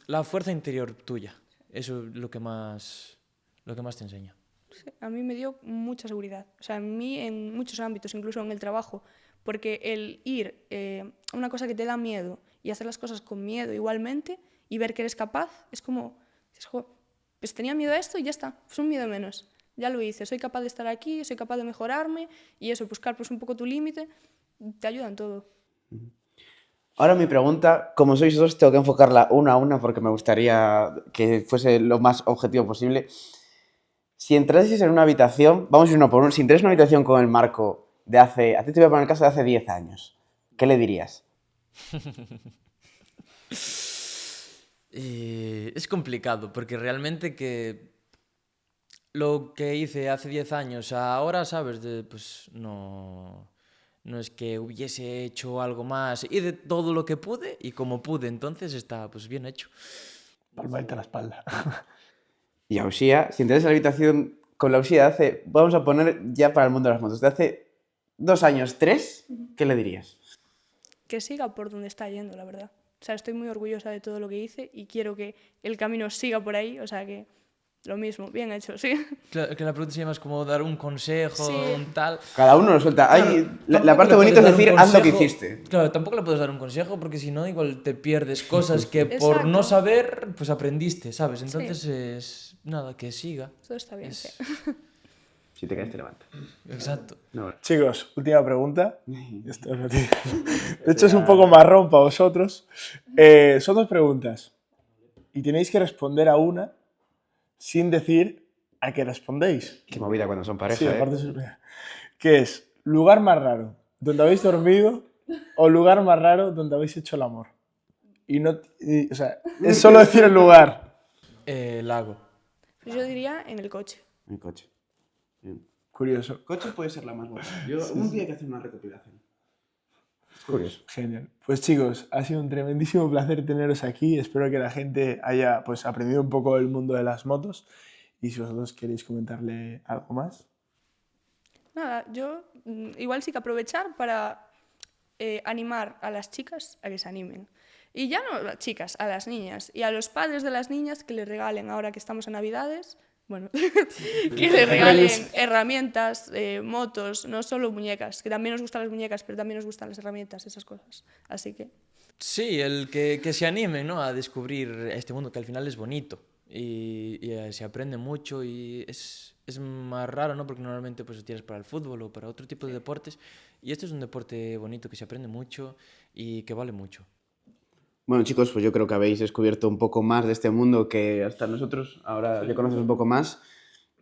la fuerza interior tuya. Eso es lo que más te enseña. Sí, a mí me dio mucha seguridad. O sea, a mí en muchos ámbitos, incluso en el trabajo, porque el ir a una cosa que te da miedo y hacer las cosas con miedo igualmente y ver que eres capaz, es como, dices, "Jo, pues tenía miedo a esto y ya está, pues un miedo menos. Ya lo hice, soy capaz de estar aquí, soy capaz de mejorarme y eso, buscar pues un poco tu límite, te ayuda en todo". Ahora mi pregunta, como sois dos, tengo que enfocarla una a una porque me gustaría que fuese lo más objetivo posible. Si entrases en una habitación, vamos a ir uno por uno, si entras en una habitación con el Marco de hace, a ti te voy a poner el caso de hace 10 años, ¿qué le dirías? Es complicado, porque realmente que lo que hice hace 10 años a ahora, ¿sabes? Pues no es que hubiese hecho algo más. Y de todo lo que pude y como pude, entonces está pues bien hecho. Palmadita a la espalda. Y a Uxía, si entras en la habitación con la Uxía de hace, vamos a poner ya para el mundo de las motos, de hace 2 años, 3, ¿qué le dirías? Que siga por donde está yendo, la verdad. O sea, estoy muy orgullosa de todo lo que hice y quiero que el camino siga por ahí, o sea que lo mismo, bien hecho, sí. Claro, que la pregunta sería más como dar un consejo, Sí. un tal. Cada uno lo suelta. Claro, La tampoco parte le bonita es puedes dar un decir, haz lo que consejo. hiciste. Claro, tampoco le puedes dar un consejo porque si no, igual te pierdes cosas que por Exacto. no saber, pues aprendiste, ¿sabes? Sí. Entonces es nada, que siga. Todo está bien, sí. Si te caes, te levantas. Exacto. No, Chicos, última pregunta. Esto es lo que- De hecho, es un poco marrón para vosotros. Son dos preguntas. Y tenéis que responder a una sin decir a qué respondéis. qué movida cuando son pareja, Sí, ¿eh? aparte es... ¿Qué es? ¿Lugar más raro donde habéis dormido o lugar más raro donde habéis hecho el amor? Y no... o sea, es solo decir el lugar. Lago. Pues yo diría en el coche. Mi coche. Bien. Curioso. Coche puede ser la más buena. Yo un día hay que hacer una recopilación. Es curioso. Genial. Pues chicos, ha sido un tremendísimo placer teneros aquí. Espero que la gente haya pues, aprendido un poco del mundo de las motos. Y si vosotros queréis comentarle algo más. Nada, yo igual sí que aprovechar para animar a las chicas a que se animen. Y ya no a las chicas, a las niñas. Y a los padres de las niñas que les regalen, ahora que estamos en Navidades, bueno, que les regalen herramientas, motos, no solo muñecas, que también nos gustan las muñecas, pero también nos gustan las herramientas, esas cosas. Así que... Sí, el que se animen, ¿no? A descubrir este mundo que al final es bonito y se aprende mucho y es más raro, ¿no? Porque normalmente pues lo tienes para el fútbol o para otro tipo de deportes y este es un deporte bonito que se aprende mucho y que vale mucho. Bueno, chicos, pues yo creo que habéis descubierto un poco más de este mundo que hasta nosotros. Ahora ya conoces un poco más.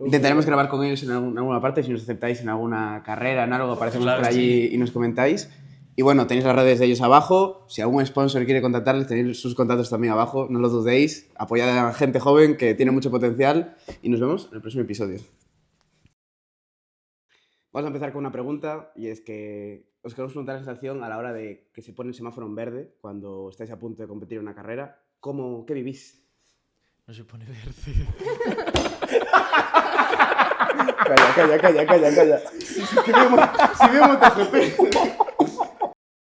Intentaremos grabar con ellos en alguna parte, si nos aceptáis en alguna carrera, en algo, aparecemos Claro, por allí y nos comentáis. Y bueno, tenéis las redes de ellos abajo. Si algún sponsor quiere contactarles, tenéis sus contactos también abajo. No lo dudéis. Apoyad a la gente joven que tiene mucho potencial. Y nos vemos en el próximo episodio. Vamos a empezar con una pregunta y es que os queremos preguntar la sensación a la hora de que se pone el semáforo en verde cuando estáis a punto de competir en una carrera. ¿Qué vivís? No se pone verde. Calla. Si veo MotoGP.